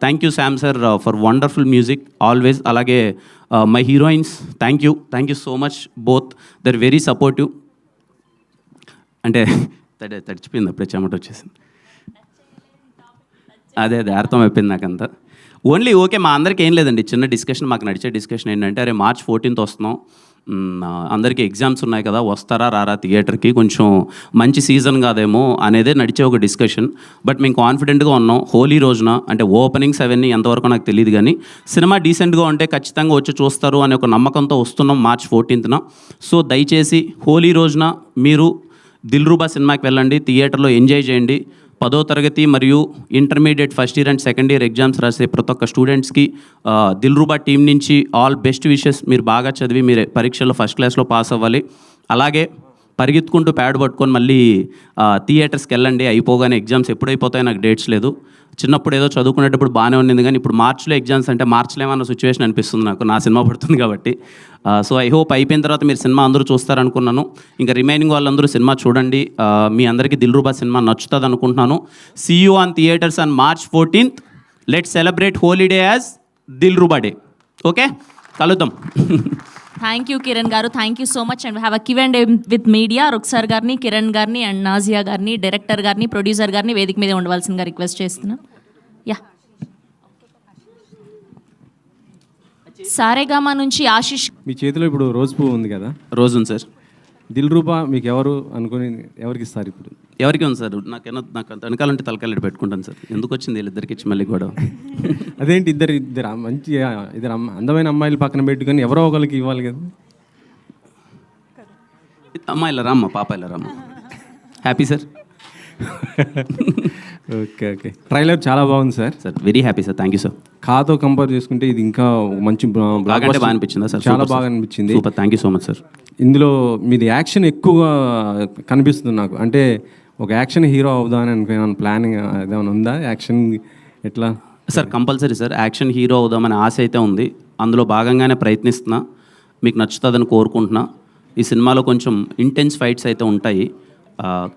Thank you Sam sir for wonderful music always. అలాగే my heroines, thank you so much both, they're very supportive. అంటే తడిచిపోయింది, అప్పుడే చెమట వచ్చేసింది. అదే అర్థమైపోయింది నాకంతా. ఓన్లీ ఓకే, మా అందరికీ ఏం లేదండి, చిన్న డిస్కషన్, మాకు నడిచే డిస్కషన్ ఏంటంటే, అరే March 14th వస్తున్నాం, అందరికీ ఎగ్జామ్స్ ఉన్నాయి కదా, వస్తారా రారా థియేటర్కి, కొంచెం మంచి సీజన్ కాదేమో అనేదే నడిచే ఒక డిస్కషన్. బట్ మేము కాన్ఫిడెంట్గా ఉన్నాం. హోలీ రోజున, అంటే ఓపెనింగ్స్ అవన్నీ ఎంతవరకు నాకు తెలియదు కానీ, సినిమా డీసెంట్గా ఉంటే ఖచ్చితంగా వచ్చి చూస్తారు అనే ఒక నమ్మకంతో వస్తున్నాం March 14th. సో దయచేసి హోలీ రోజున మీరు దిల్రూబా సినిమాకి వెళ్ళండి, థియేటర్లో ఎంజాయ్ చేయండి. 10వ తరగతి మరియు intermediate first year and second year exams రాసే ప్రతి ఒక్క స్టూడెంట్స్కి దిల్రూబా టీం నుంచి ఆల్ బెస్ట్ విషెస్. మీరు బాగా చదివి మీరు పరీక్షల్లో ఫస్ట్ క్లాస్లో పాస్ అవ్వాలి. అలాగే పరిగెత్తుకుంటూ ప్యాడ్ పట్టుకొని మళ్ళీ థియేటర్స్కి వెళ్ళండి. అయిపోగానే ఎగ్జామ్స్ ఎప్పుడు అయిపోతాయో నాకు డేట్స్ లేదు. చిన్నప్పుడు ఏదో చదువుకునేటప్పుడు బాగానే ఉండింది కానీ ఇప్పుడు మార్చ్లో ఎగ్జామ్స్ అంటే మార్చ్లో ఏమన్నా సిచ్యువేషన్ అనిపిస్తుంది నాకు, నా సినిమా పడుతుంది కాబట్టి. సో ఐ హోప్ అయిపోయిన తర్వాత మీరు సినిమా అందరూ చూస్తారనుకున్నాను. ఇంకా రిమైనింగ్ వాళ్ళందరూ సినిమా చూడండి. మీ అందరికీ దిల్రూబా సినిమా నచ్చుతుంది అనుకుంటున్నాను. See you on theatres on March 14th. Let's celebrate holiday as Dilruba day. Okay, కలుద్దాం. Thank you Kiran garu, thank you so much. And have a Q&A with media. Rukshar గారిని, కిరణ్ గారిని అండ్ నాజియా గారిని, డైరెక్టర్ గారిని, ప్రొడ్యూసర్ గారిని వేదిక మీద ఉండవలసిందిగా రిక్వెస్ట్ చేస్తున్నాను. యా, సారేగామా నుంచి ఆశిష్. మీ చేతిలో ఇప్పుడు రోజ్ పువ్వు ఉంది కదా, రోజును సార్, దిల్రూబా మీకు ఎవరు అనుకుని ఎవరికి ఇస్తారు ఇప్పుడు? ఎవరికి ఉంది సార్? నాకు వెనకాలంటే తలకాయలు పెట్టుకుంటాను సార్. ఎందుకు వచ్చింది వీళ్ళిద్దరికి ఇచ్చి మళ్ళీ గొడవ? అదేంటి, ఇద్దరు మంచి అందమైన అమ్మాయిలు పక్కన పెట్టుకొని ఎవరో ఒకరికి ఇవ్వాలి కదా. అమ్మాయిల రామ్మ, పాపాయిల రామ్మ. Happy sir. ఓకే, ట్రైలర్ చాలా బాగుంది sir. Very happy sir, thank you sir. కాతో కంపేర్ చేసుకుంటే ఇది ఇంకా మంచి బాగా అనిపించిందా సార్? చాలా బాగా అనిపించింది. Super, thank you so much sir. ఇందులో మీది యాక్షన్ ఎక్కువగా కనిపిస్తుంది నాకు. అంటే ఒక యాక్షన్ హీరో అవుదామని అనుకున్నాను. ప్లానింగ్ ఏమైనా ఉందా? యాక్షన్ ఎట్లా sir? Compulsory sir, action hero అవుదామనే ఆశ అయితే ఉంది. అందులో భాగంగానే ప్రయత్నిస్తున్నా. మీకు నచ్చుతుందని కోరుకుంటున్నా. ఈ సినిమాలో కొంచెం ఇంటెన్స్ ఫైట్స్ అయితే ఉంటాయి.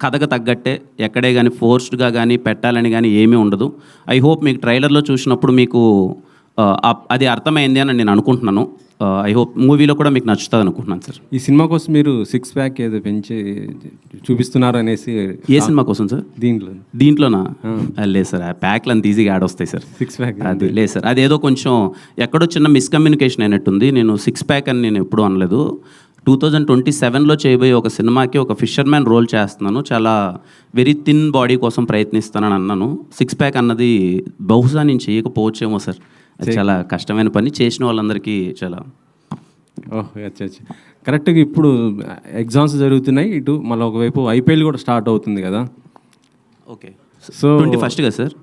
కథకు తగ్గట్టే, ఎక్కడే కానీ ఫోర్స్డ్గా కానీ పెట్టాలని కానీ ఏమీ ఉండదు. ఐ హోప్ మీకు ట్రైలర్లో చూసినప్పుడు మీకు అది అర్థమైంది అని నేను అనుకుంటున్నాను. ఐ హోప్ మూవీలో కూడా మీకు నచ్చుతుంది అనుకుంటున్నాను సార్. ఈ సినిమా కోసం మీరు 6 pack ఏదో పెంచి చూపిస్తున్నారు అనేసి. ఏ సినిమా కోసం సార్? దీంట్లోనా? లేదు సార్, ఆ ప్యాక్లు అంత ఈజీగా యాడ్ వస్తాయి సార్. 6 pack అది లేదు సార్, అదేదో కొంచెం ఎక్కడో చిన్న మిస్కమ్యూనికేషన్ అయినట్టుంది. నేను 6 pack అని నేను ఎప్పుడూ అనలేదు. 2027లో చేయబోయే ఒక సినిమాకి ఒక ఫిషర్మ్యాన్ రోల్ చేస్తున్నాను. చాలా వెరీ థిన్ బాడీ కోసం ప్రయత్నిస్తానని అన్నాను. 6 pack అన్నది బహుశా నేను చేయకపోవచ్చేమో సార్. అది చాలా కష్టమైన పని. చేసిన వాళ్ళందరికీ చాలా ఓహ్ అచ్చా అచ్చా. కరెక్ట్గా ఇప్పుడు ఎగ్జామ్స్ జరుగుతున్నాయి, ఇటు మళ్ళీ ఒకవైపు ఐపీఎల్ కూడా స్టార్ట్ అవుతుంది కదా. ఓకే. సో 21st కదా సార్?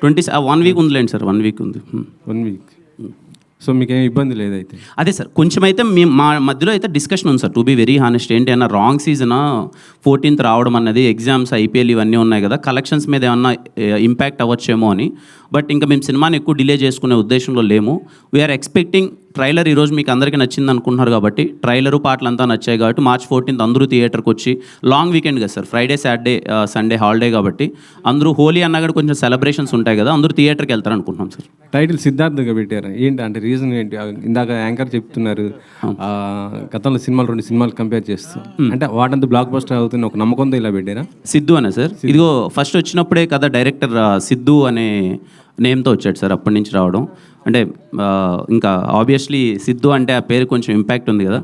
1 వీక్ ఉందిలేండి సార్, 1 వీక్ ఉంది. 1 వీక్. సో మీకేం ఇబ్బంది లేదైతే? అదే సార్, కొంచెం అయితే మా మధ్యలో అయితే డిస్కషన్ ఉంది sir. To be very honest, ఏంటి అన్న రాంగ్ సీజన్ 14th రావడం అన్నది, ఎగ్జామ్స్ ఐపీఎల్ ఇవన్నీ ఉన్నాయి కదా, కలెక్షన్స్ మీద ఏమన్నా ఇంపాక్ట్ అవ్వచ్చేమో అని. బట్ ఇంకా మేము సినిమాని ఎక్కువ డిలే చేసుకునే ఉద్దేశంలో లేము. వీఆర్ ఎక్స్పెక్టింగ్ ట్రైలర్ ఈరోజు మీకు అందరికీ నచ్చింది అనుకుంటున్నారు కాబట్టి, ట్రైలరు పాటలంతా నచ్చాయి కాబట్టి March 14th అందరూ థియేటర్కి వచ్చి, లాంగ్ వీకెండ్ కదా sir, Friday Saturday Sunday holiday కాబట్టి అందరూ, హోలీ అన్నా కూడా కొంచెం సెలబ్రేషన్స్ ఉంటాయి కదా, అందరూ థియేటర్కి వెళ్తారు అనుకుంటున్నాం సార్. టైటిల్ సిద్ధార్థగా పెట్టారు, ఏంటి అంటే రీజన్ ఏంటి? ఇందాక యాంకర్ చెప్తున్నారు గతంలో సినిమాలు 2 సినిమాలు కంపేర్ చేస్తూ, అంటే వాటంతా బ్లాక్ బస్టర్ అవుతుంది ఒక నమ్మకంతో ఇలా పెట్టారా? సిద్ధు అనే సార్, ఇదిగో ఫస్ట్ వచ్చినప్పుడే కదా డైరెక్టర్ సిద్ధు అనే నేమ్తో వచ్చాడు సార్, అప్పటి నుంచి రావడం. అంటే ఇంకా ఆబ్వియస్లీ సిద్ధు అంటే ఆ పేరు కొంచెం ఇంపాక్ట్ ఉంది కదా,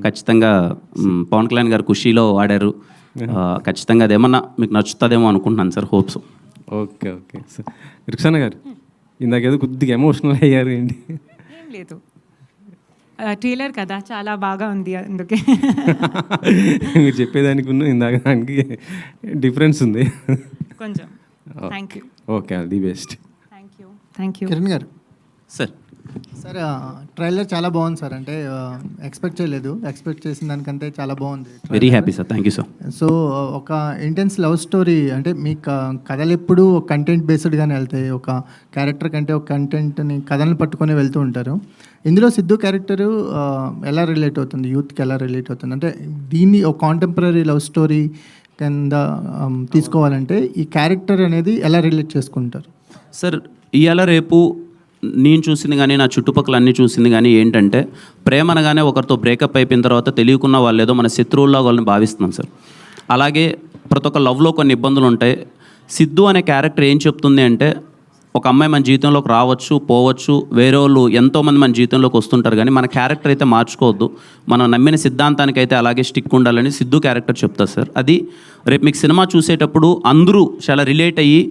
ఖచ్చితంగా పవన్ కళ్యాణ్ గారు ఖుషీలో వాడారు, ఖచ్చితంగా అదేమన్నా మీకు నచ్చుతుందేమో అనుకుంటున్నాను sir, hopes. Okay okay sir. రిక్షానా గారు ఇందాకేదో కొద్దిగా ఎమోషనల్ అయ్యారు, ఏంటి? ఏం లేదు, ట్రైలర్ కదా చాలా బాగా ఉంది అందుకే. మీరు చెప్పేదానికి ఉన్న ఇందాక దానికి డిఫరెన్స్ ఉంది కొంచెం. Thank you. Okay, the best. Thank you. Kiran గారు సార్ సార్ ట్రైలర్ చాలా బాగుంది సార్, అంటే ఎక్స్పెక్ట్ చేయలేదు, ఎక్స్పెక్ట్ చేసిన దానికంటే చాలా బాగుంది. Very happy sir, thank you sir. So ఒక ఇంటెన్స్ లవ్ స్టోరీ, అంటే మీ కథలు ఎప్పుడు ఒక కంటెంట్ బేస్డ్గానే వెళ్తాయి, ఒక క్యారెక్టర్ కంటే ఒక కంటెంట్ని కథలను పట్టుకొని వెళ్తూ ఉంటారు. ఇందులో సిద్ధు క్యారెక్టరు ఎలా రిలేట్ అవుతుంది, యూత్కి ఎలా రిలేట్ అవుతుంది, అంటే దీన్ని ఒక కాంటెంపరీ లవ్ స్టోరీ కింద తీసుకోవాలంటే ఈ క్యారెక్టర్ అనేది ఎలా రిలేట్ చేసుకుంటారు సార్? ఇవాళ రేపు నేను చూసింది కానీ, నా చుట్టుపక్కల అన్నీ చూసింది కానీ ఏంటంటే, ప్రేమ అనగానే ఒకరితో బ్రేకప్ అయిపోయిన తర్వాత తెలియకున్న వాళ్ళు ఏదో మన శత్రువుల్లో వాళ్ళని భావిస్తున్నాం సార్. అలాగే ప్రతి ఒక్క లవ్లో కొన్ని ఇబ్బందులు ఉంటాయి. సిద్ధు అనే క్యారెక్టర్ ఏం చెప్తుంది అంటే, ఒక అమ్మాయి మన జీవితంలోకి రావచ్చు, పోవచ్చు, వేరే వాళ్ళు ఎంతోమంది మన జీవితంలోకి వస్తుంటారు, కానీ మన క్యారెక్టర్ అయితే మార్చుకోవద్దు, మనం నమ్మిన సిద్ధాంతానికి అయితే అలాగే స్టిక్ ఉండాలని సిద్ధు క్యారెక్టర్ చెప్తారు సార్. అది రేపు మీకు సినిమా చూసేటప్పుడు అందరూ చాలా రిలేట్ అయ్యి,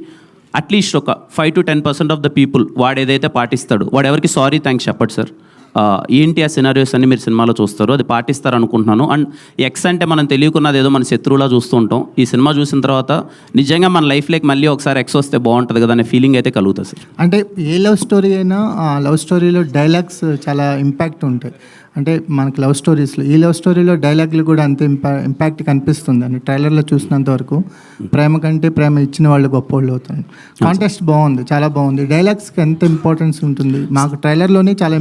అట్లీస్ట్ ఒక 5 to 10% ఆఫ్ ద పీపుల్ వాడు ఏదైతే పాటిస్తాడు, వాడు ఎవరికి సారీ థ్యాంక్స్ చెప్పడు సార్. ఏంటి ఆ సినారియోస్ అన్ని మీరు సినిమాలో చూస్తారు, అది పాటిస్తారు అనుకుంటున్నాను. అండ్ ఎక్స్ అంటే మనం తెలియకున్నది ఏదో మన శత్రువులా చూస్తూ ఉంటాం. ఈ సినిమా చూసిన తర్వాత నిజంగా మన లైఫ్లోకి మళ్ళీ ఒకసారి ఎక్స్ వస్తే బాగుంటుంది కదా అనే ఫీలింగ్ అయితే కలుగుతుంది సార్. అంటే ఏ లవ్ స్టోరీ అయినా ఆ లవ్ స్టోరీలో డైలాగ్స్ చాలా ఇంపాక్ట్ ఉంటాయి. అంటే మనకి లవ్ స్టోరీస్లో, ఈ లవ్ స్టోరీలో డైలాగులు కూడా అంతే ఇంపాక్ట్ కనిపిస్తుంది అని ట్రైలర్లో చూసినంత వరకు. ప్రేమ కంటే ప్రేమ ఇచ్చిన వాళ్ళు గొప్పవాళ్ళు అవుతారు. కాంటెస్ట్ బాగుంది, చాలా బాగుంది. డైలాగ్స్కి ఎంత ఇంపార్టెన్స్ ఉంటుంది మాకు ట్రైలర్లోనే చాలా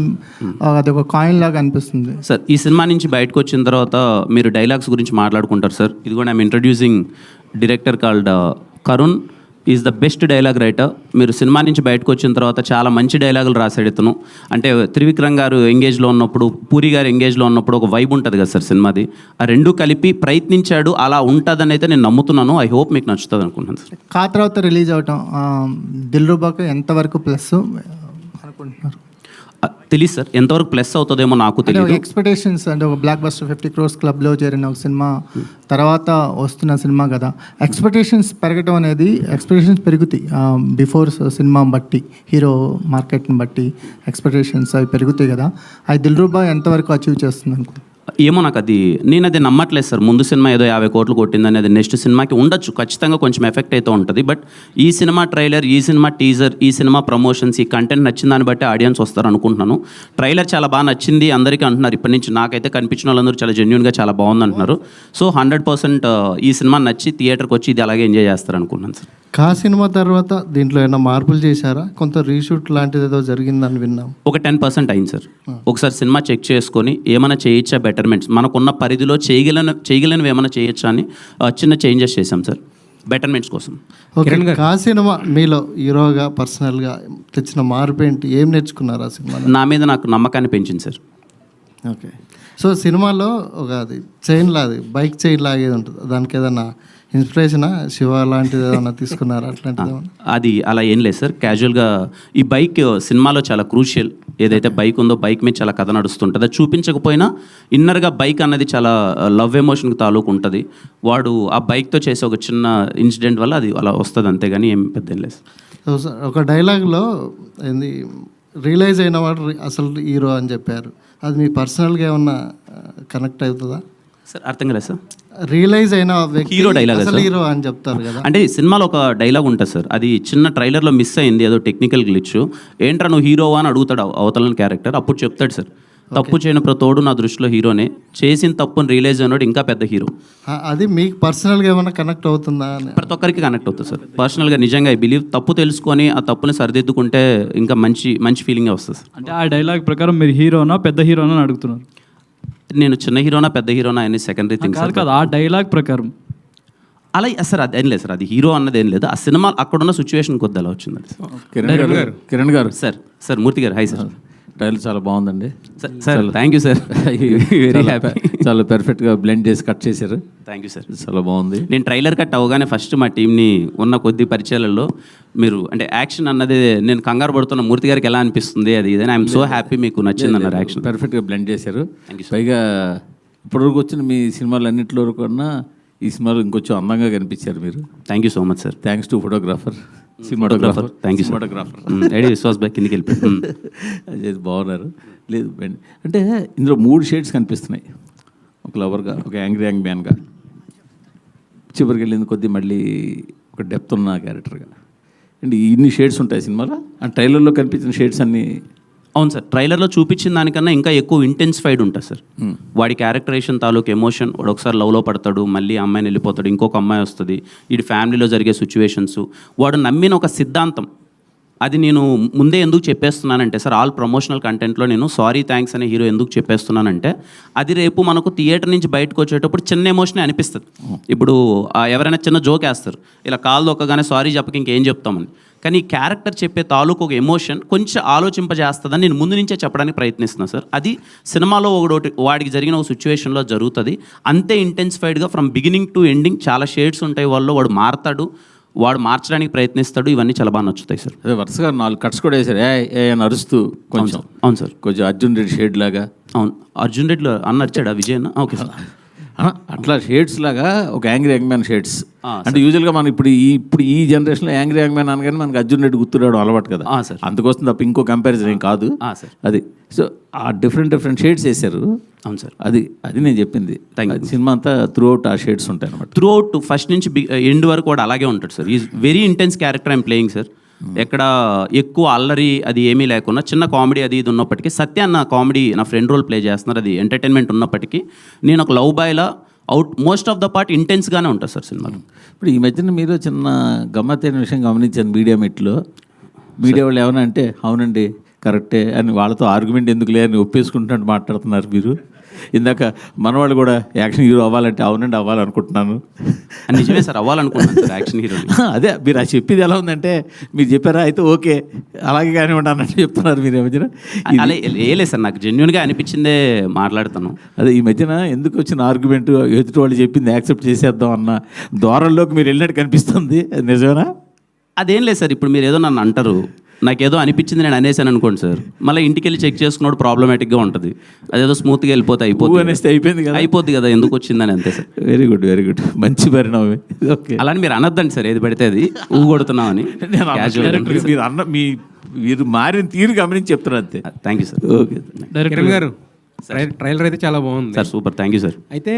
అది ఒక కాయిన్ లాగా అనిపిస్తుంది సార్. ఈ సినిమా నుంచి బయటకు వచ్చిన తర్వాత మీరు డైలాగ్స్ గురించి మాట్లాడుకుంటారు సార్. ఇది కూడా I'm introducing director called Karun, is the best dialogue writer. మీరు సినిమా నుంచి బయటకు వచ్చిన తర్వాత చాలా మంచి డైలాగులు రాశాడు ఇతను. అంటే త్రివిక్రమ్ గారు ఎంగేజ్లో ఉన్నప్పుడు, పూరి గారు ఎంగేజ్లో ఉన్నప్పుడు ఒక వైబ్ ఉంటుంది కదా సార్ సినిమాది, ఆ రెండు కలిపి ప్రయత్నించాడు. అలా ఉంటుందని అయితే నేను నమ్ముతున్నాను. ఐ హోప్ మీకు నచ్చుతుంది అనుకుంటున్నాను సార్. కా తర్వాత రిలీజ్ అవటం దిల్రుబాకు ఎంతవరకు ప్లస్ అనుకుంటున్నారు? తెలియదు సార్, ఎంతవరకు ప్లస్ అవుతుందేమో నాకు తెలియదు. ఎక్స్పెక్టేషన్స్ అంటే ఒక బ్లాక్ బస్టర్ 50 crores క్లబ్లో చేరిన ఒక సినిమా తర్వాత వస్తున్న సినిమా కదా, ఎక్స్పెక్టేషన్స్ పెరగటం అనేది, ఎక్స్పెక్టేషన్స్ పెరుగుతాయి బిఫోర్ సినిమా బట్టి, హీరో మార్కెట్ని బట్టి ఎక్స్పెక్టేషన్స్ అవి పెరుగుతాయి కదా, అది దిల్రుబా ఎంతవరకు అచీవ్ చేస్తుంది అనుకుంటున్నాను? ఏమో నాకు నేను అది నమ్మట్లేదు సార్. ముందు సినిమా ఏదో 50 కోట్లు కొట్టిందని, అది నెక్స్ట్ సినిమాకి ఉండొచ్చు, ఖచ్చితంగా కొంచెం ఎఫెక్ట్ అయితే ఉంటుంది. బట్ ఈ సినిమా ట్రైలర్, ఈ సినిమా టీజర్, ఈ సినిమా ప్రమోషన్స్, ఈ కంటెంట్ నచ్చిన దాన్ని బట్టి ఆడియన్స్ వస్తారు అనుకుంటున్నాను. ట్రైలర్ చాలా బాగా నచ్చింది అందరికీ అంటున్నారు. ఇప్పటి నుంచి నాకైతే కనిపించిన వాళ్ళందరూ చాలా జెన్యూన్గా చాలా బాగుంది అంటున్నారు. సో 100% ఈ సినిమా నచ్చి థియేటర్కి వచ్చి ఇది అలాగే ఎంజాయ్ చేస్తారు అనుకుంటున్నాను సార్. కా సినిమా తర్వాత దీంట్లో ఏమైనా మార్పులు చేశారా? కొంత రీషూట్ లాంటిది ఏదో జరిగిందని విన్నాం. ఒక 10% అయింది సార్. ఒకసారి సినిమా చెక్ చేసుకొని ఏమైనా చేయొచ్చా, బెటర్మెంట్స్ మనకున్న పరిధిలో చేయగలనివి ఏమైనా చేయొచ్చా అని చిన్న చేంజెస్ చేశాం సార్, బెటర్మెంట్స్ కోసం. ఓకే, కా సినిమా మీలో హీరోగా పర్సనల్గా తెచ్చిన మార్పు ఏంటి? ఏం నేర్చుకున్నారు ఆ సినిమా? నా మీద నాకు నమ్మకాన్ని పెంచింది సార్. ఓకే, సో సినిమాలో ఒక అది చైన్ లాది, బైక్ చైన్ లాగేది ఉంటుంది, దానికి ఏదన్నా ఇన్స్పిరేషనా, శివ లాంటిది ఏదన్నా తీసుకున్నారా? అట్లాంటిది అది అలా ఏం లేదు సార్. క్యాజువల్గా ఈ బైక్ సినిమాలో చాలా క్రూషియల్. ఏదైతే బైక్ ఉందో బైక్ మీద చాలా కథ నడుస్తుంటుంది. అది చూపించకపోయినా ఇన్నర్గా బైక్ అన్నది చాలా లవ్ ఎమోషన్కి తాలూకు ఉంటుంది. వాడు ఆ బైక్తో చేసే ఒక చిన్న ఇన్సిడెంట్ వల్ల అది అలా వస్తుంది, అంతేగాని ఏం పెద్ద ఏం లేదు. ఒక డైలాగ్లో ఏంది రియలైజ్ అయిన వాడు అసలు హీరో అని చెప్పారు. అది మీ పర్సనల్గా ఏమన్నా కనెక్ట్ అవుతుందా? సార్ అర్థం కదా సార్, రియలైజ్ అయిన వ్యక్తి హీరో డైలాగ్ అసలు హీరో అని చెప్తారు కదా. అంటే సినిమాలో ఒక డైలాగ్ ఉంటుంది సార్, అది చిన్న ట్రైలర్లో మిస్ అయింది, ఏదో టెక్నికల్ గ్లిచ్. ఏంట్రా నువ్వు హీరోవా అని అడుగుతాడు అవతలని క్యారెక్టర్. అప్పుడు చెప్తాడు సార్, తప్పు చేయని ప్రతోడు నా దృష్టిలో హీరోనే, చేసిన తప్పుని రియలైజ్ అయినాడు ఇంకా పెద్ద హీరో. అది మీకు పర్సనల్గా ఏమైనా కనెక్ట్ అవుతుందా అని? ప్రతి ఒక్కరికి కనెక్ట్ అవుతుంది సార్. పర్సనల్గా నిజంగా ఐ బిలీవ్ తప్పు తెలుసుకొని ఆ తప్పుని సరిదిద్దుకుంటే ఇంకా మంచి మంచి ఫీలింగే వస్తుంది సార్. అంటే ఆ డైలాగ్ ప్రకారం మీరు హీరోనా పెద్ద హీరోనా అని అడుగుతున్నారు? నేను చిన్న హీరోనా పెద్ద హీరోనా అని సెకండరీ థింగ్ కాదు సార్. కాదు, ఆ డైలాగ్ ప్రకారం అలా సార్ అదేం లేదు సార్, అది హీరో అన్నది ఏం లేదు, ఆ సినిమా అక్కడున్న సిచ్యువేషన్ కొద్ది అలా వచ్చింది కిరణ్ గారు సార్ మూర్తి గారు హాయ్ సార్. ట్రైలర్ చాలా బాగుందండి sir thank you sir, very happy. చాలా పెర్ఫెక్ట్గా బ్లెండ్ చేసి కట్ చేశారు. థ్యాంక్ యూ సార్, చాలా బాగుంది. నేను ట్రైలర్ కట్ అవగానే ఫస్ట్ మా టీంని ఉన్న కొద్ది పరిచయాలలో మీరు అంటే యాక్షన్ అన్నది నేను కంగారు పడుతున్న మూర్తి గారికి ఎలా అనిపిస్తుంది అది ఇదని ఐఎమ్ సో హ్యాపీ మీకు నచ్చింది అన్నారు యాక్షన్. పెర్ఫెక్ట్గా బ్లెండ్ చేశారు. పైగా ఇప్పటివరకు వచ్చిన మీ సినిమాలు అన్నింటిలో కన్నా ఈ సినిమాలో ఇంకొంచెం అందంగా కనిపించారు మీరు. Thank you so much sir. Thanks to photographer, cinematographer. Thank you photographer. Ready Vishwas boy కిందికి వెళ్ళిపోయి అది బాగున్నారు. లేదు అంటే ఇందులో 3 షేడ్స్ కనిపిస్తున్నాయి, ఒక లవర్గా, ఒక యాంగ్రీ యాంగ్ మ్యాన్గా, చివరికి వెళ్ళింది కొద్దీ మళ్ళీ ఒక డెప్త్ ఉన్న క్యారెక్టర్గా. అండ్ ఇన్ని షేడ్స్ ఉంటాయి సినిమాలో. ఆ ట్రైలర్లో కనిపించిన షేడ్స్ అన్నీ అవును సార్, ట్రైలర్లో చూపించిన దానికన్నా ఇంకా ఎక్కువ ఇంటెన్సిఫైడ్ ఉంటుంది సార్. వాడి క్యారెక్టరేషన్ తాలూకు ఎమోషన్, వాడు ఒకసారి లవ్లో పడతాడు, మళ్ళీ అమ్మాయిని వెళ్ళిపోతాడు, ఇంకొక అమ్మాయి వస్తుంది, వీడి ఫ్యామిలీలో జరిగే సిచ్యువేషన్స్, వాడు నమ్మిన ఒక సిద్ధాంతం. అది నేను ముందే ఎందుకు చెప్పేస్తున్నానంటే సార్, ఆల్ ప్రమోషనల్ కంటెంట్లో నేను సారీ థ్యాంక్స్ అనే హీరో ఎందుకు చెప్పేస్తున్నానంటే, అది రేపు మనకు థియేటర్ నుంచి బయటకు వచ్చేటప్పుడు చిన్న ఎమోషనే అనిపిస్తుంది. ఇప్పుడు ఎవరైనా చిన్న జోక్ వేస్తారు, ఇలా కాలు దొక్కగానే సారీ చెప్పక ఇంకేం చెప్తామని. కానీ ఈ క్యారెక్టర్ చెప్పే తాలూకు ఒక ఎమోషన్ కొంచెం ఆలోచింపజేస్తుందని నేను ముందు నుంచే చెప్పడానికి ప్రయత్నిస్తున్నాను సార్. అది సినిమాలో ఒకటి వాడికి జరిగిన ఒక సిచ్యువేషన్లో జరుగుతుంది, అంతే ఇంటెన్సిఫైడ్గా ఫ్రమ్ బిగినింగ్ టు ఎండింగ్. చాలా షేడ్స్ ఉంటాయి వాళ్ళు, వాడు మారతాడు, వాడు మార్చడానికి ప్రయత్నిస్తాడు, ఇవన్నీ చాలా బాగా నచ్చుతాయి సార్. అదే వరుసగా 4 కట్స్ కూడా వేశారు, ఏ నరుస్తూ కొంచెం. అవును సార్, కొంచెం అర్జున్ రెడ్డి షేడ్ లాగా. అవును, అర్జున్ రెడ్డిలో అన్న నచ్చాడా విజయ్ అన్న? ఓకే సార్, అట్లా షేడ్స్ లాగా ఒక యాంగ్రీ యంగ్ మ్యాన్ షేడ్స్. అంటే యూజువల్గా మనం ఇప్పుడు ఈ జనరేషన్లో యాంగ్రీ యంగ్ మ్యాన్ అనగానే మనకి అర్జున్ రెడ్డి గుర్తురావడం అలవాటు కదా సార్. అందుకోసం తప్ప ఇంకో కంపారిజన్ ఏం కాదు సార్. అది సో ఆ డిఫరెంట్ షేడ్స్ వేశారు. అవును సార్, అది నేను చెప్పింది. సినిమా అంతా త్రూ అవుట్ ఆ షేడ్స్ ఉంటాయి అనమాట. త్రూ అవుట్ ఫస్ట్ నుంచి ఎండ్ వరకు కూడా అలాగే ఉంటాడు sir. Is very intense character I'm playing sir. ఎక్కడ ఎక్కువ అల్లరి అది ఏమీ లేకుండా చిన్న కామెడీ అది ఇది ఉన్నప్పటికీ, సత్య అన్న కామెడీ నా ఫ్రెండ్ రోల్ ప్లే చేస్తున్నారు, అది ఎంటర్టైన్మెంట్ ఉన్నప్పటికీ నేను ఒక లవ్ బాయ్లా మోస్ట్ ఆఫ్ ద పార్ట్ ఇంటెన్స్గానే ఉంటుంది సార్ సినిమాలో. ఇప్పుడు ఈ మధ్యన మీరు చిన్న గమ్మత్తైన విషయం గమనించాను మీడియా మీట్లో. మీడియా వాళ్ళు ఏమన్నా అంటే అవునండి కరెక్టే అని వాళ్ళతో ఆర్గ్యుమెంట్ ఎందుకు లేదని ఒప్పేసుకుంటున్నట్టు మాట్లాడుతున్నారు మీరు. ఇందాక మనవాళ్ళు కూడా యాక్షన్ హీరో అవ్వాలంటే అవునండి అవ్వాలనుకుంటున్నాను. నిజమే సార్, అవ్వాలనుకుంటున్నాను సార్ యాక్షన్ హీరో. అదే మీరు అది చెప్పేది ఎలా ఉందంటే, మీరు చెప్పారా అయితే ఓకే అలాగే కానివ్వండి అన్నట్టు చెప్తున్నారు మీరు. ఈ మధ్యన అలా లేదు సార్, నాకు జెన్యున్గా అనిపించిందే మాట్లాడుతాను. అదే ఈ మధ్యన ఎందుకు వచ్చిన ఆర్గ్యుమెంట్, ఎదుటి వాళ్ళు చెప్పింది యాక్సెప్ట్ చేసేద్దాం అన్న ధోరణిలోకి మీరు వెళ్ళినట్టు కనిపిస్తుంది. అది నిజమేనా? అదేం లేదు సార్, ఇప్పుడు మీరు ఏదో నన్ను అంటారు, నాకేదో అనిపించింది నేను అనేసాను అనుకోండి సార్, మళ్ళీ ఇంటికి వెళ్ళి చెక్ చేసుకున్నాడు ప్రాబ్లమేటిక్గా ఉంటుంది. అదేదో స్మూత్గా వెళ్ళిపోతే అయిపోద్ది కదా, ఎందుకు వచ్చిందని అంతే సార్. వెరీ గుడ్, మంచి పరిణామమే. ఓకే, అలాని మీరు అనొద్దండి సార్, ఏది పడితే అది ఊగొడుతున్నామని. మీరు మారిన తీరు గమనించి చెప్తున్నారు అంతే. Thank you sir. Okay director గారు, ట్రైలర్ అయితే చాలా బాగుంది sir. Super, thank you sir. అయితే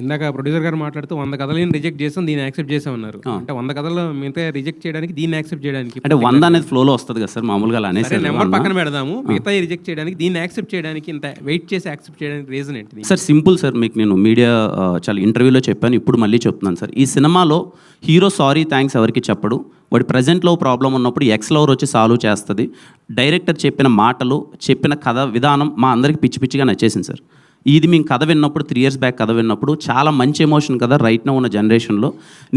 ఇందాక ప్రొడ్యూసర్ గారు మాట్లాడుతూ 100 కథలను రిజెక్ట్ చేసాం, దీన్ని యాక్సెప్ట్ చేసామన్నారు. అంటే 100 కథలు మిగతా రిజెక్ట్ చేయడానికి దీన్ని యాక్సెప్ట్ చేయడానికి అంటే 100 అనేది ఫ్లోలో వస్తుంది కదా సార్, మామూలుగా అలా అనేసి నెంబర్ పక్కన పెడదాము. మిగతా రిజెక్ట్ చేయడానికి దీన్ని యాక్సెప్ట్ చేయడానికి ఇంత వెయిట్ చేసి యాక్సెప్ట్ చేయడానికి రీజన్ ఏంటి సార్? సింపుల్ సార్, మీకు నేను మీడియా చాలా ఇంటర్వ్యూలో చెప్పాను, ఇప్పుడు మళ్ళీ చెప్తున్నాను సార్. ఈ సినిమాలో హీరో సారీ థ్యాంక్స్ ఎవరికి చెప్పడు, వాడి ప్రజెంట్లో ప్రాబ్లం ఉన్నప్పుడు ఎక్స్ లవర్ వచ్చి సాల్వ్ చేస్తుంది. డైరెక్టర్ చెప్పిన మాటలు, చెప్పిన కథ విధానం మా అందరికి పిచ్చి పిచ్చిగా నచ్చేసింది సార్. ఇది మేము కథ విన్నప్పుడు 3 years బ్యాక్ కథ విన్నప్పుడు చాలా మంచి ఎమోషన్ కదా రైట్ నౌ ఉన్న జనరేషన్లో.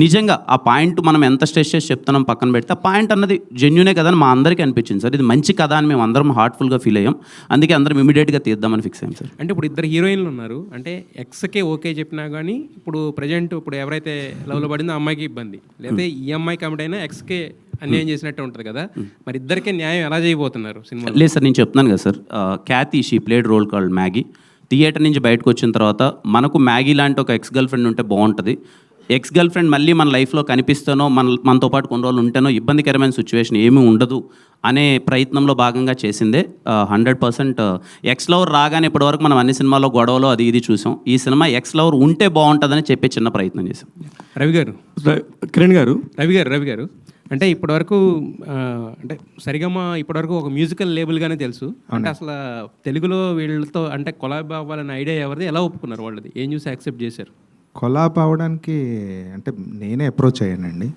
నిజంగా ఆ పాయింట్ మనం ఎంత స్ట్రెస్ చేసి చెప్తున్నాం పక్కన పెడితే, ఆ పాయింట్ అన్నది జెన్యునే కదా అని మా అందరికీ అనిపించింది సార్. ఇది మంచి కథ అని మేము అందరం హార్ట్ఫుల్గా ఫీల్ అయ్యాం, అందుకే అందరం ఇమీడియట్గా తీద్దామని ఫిక్స్ అయ్యాం సార్. అంటే ఇప్పుడు 2 హీరోయిన్లు ఉన్నారు, అంటే ఎక్స్కే ఓకే చెప్పినా కానీ ఇప్పుడు ప్రజెంట్ ఇప్పుడు ఎవరైతే లవ్లో పడిందో ఆ అమ్మాయికి ఇబ్బంది, లేకపోతే ఈ అమ్మాయి కమిట్ అయినా ఎక్స్కే అన్యాయం చేసినట్టు ఉంటుంది కదా, మరి ఇద్దరికే న్యాయం ఎలా చేయబోతున్నారు సినిమా? లేదు సార్, నేను చెప్తున్నాను కదా sir, Khyati she played role called Maggie. Theatre నుంచి బయటకు వచ్చిన తర్వాత మనకు మ్యాగీ లాంటి ఒక ఎక్స్ గర్ల్ ఫ్రెండ్ ఉంటే బాగుంటుంది, ఎక్స్ గర్ల్ ఫ్రెండ్ మళ్ళీ మన లైఫ్లో కనిపిస్తానో మనతో పాటు కొన్ని రోజులు ఉంటేనో ఇబ్బందికరమైన సిచ్యువేషన్ ఏమీ ఉండదు అనే ప్రయత్నంలో భాగంగా చేసిందే 100%. ఎక్స్ లవర్ రాగానే ఇప్పటివరకు మనం అన్ని సినిమాల్లో గొడవలు అది ఇది చూసాం. ఈ సినిమా ఎక్స్ లవర్ ఉంటే బాగుంటుందని చెప్పే చిన్న ప్రయత్నం చేసాం. రవి గారు, కిరణ్ గారు, రవి గారు అంటే ఇప్పటివరకు అంటే సరిగమ ఇప్పటివరకు ఒక మ్యూజికల్ లేబుల్గానే తెలుసు. అంటే అసలు తెలుగులో వీళ్ళతో అంటే కొలాబ్ అవ్వాలనే ఐడియా ఎవరిది, ఎలా ఒప్పుకున్నారు వాళ్ళది, ఏం చూసి యాక్సెప్ట్ చేశారు? కొలాబ్ అవ్వడానికి అంటే నేనే అప్రోచ్ అయ్యానండి.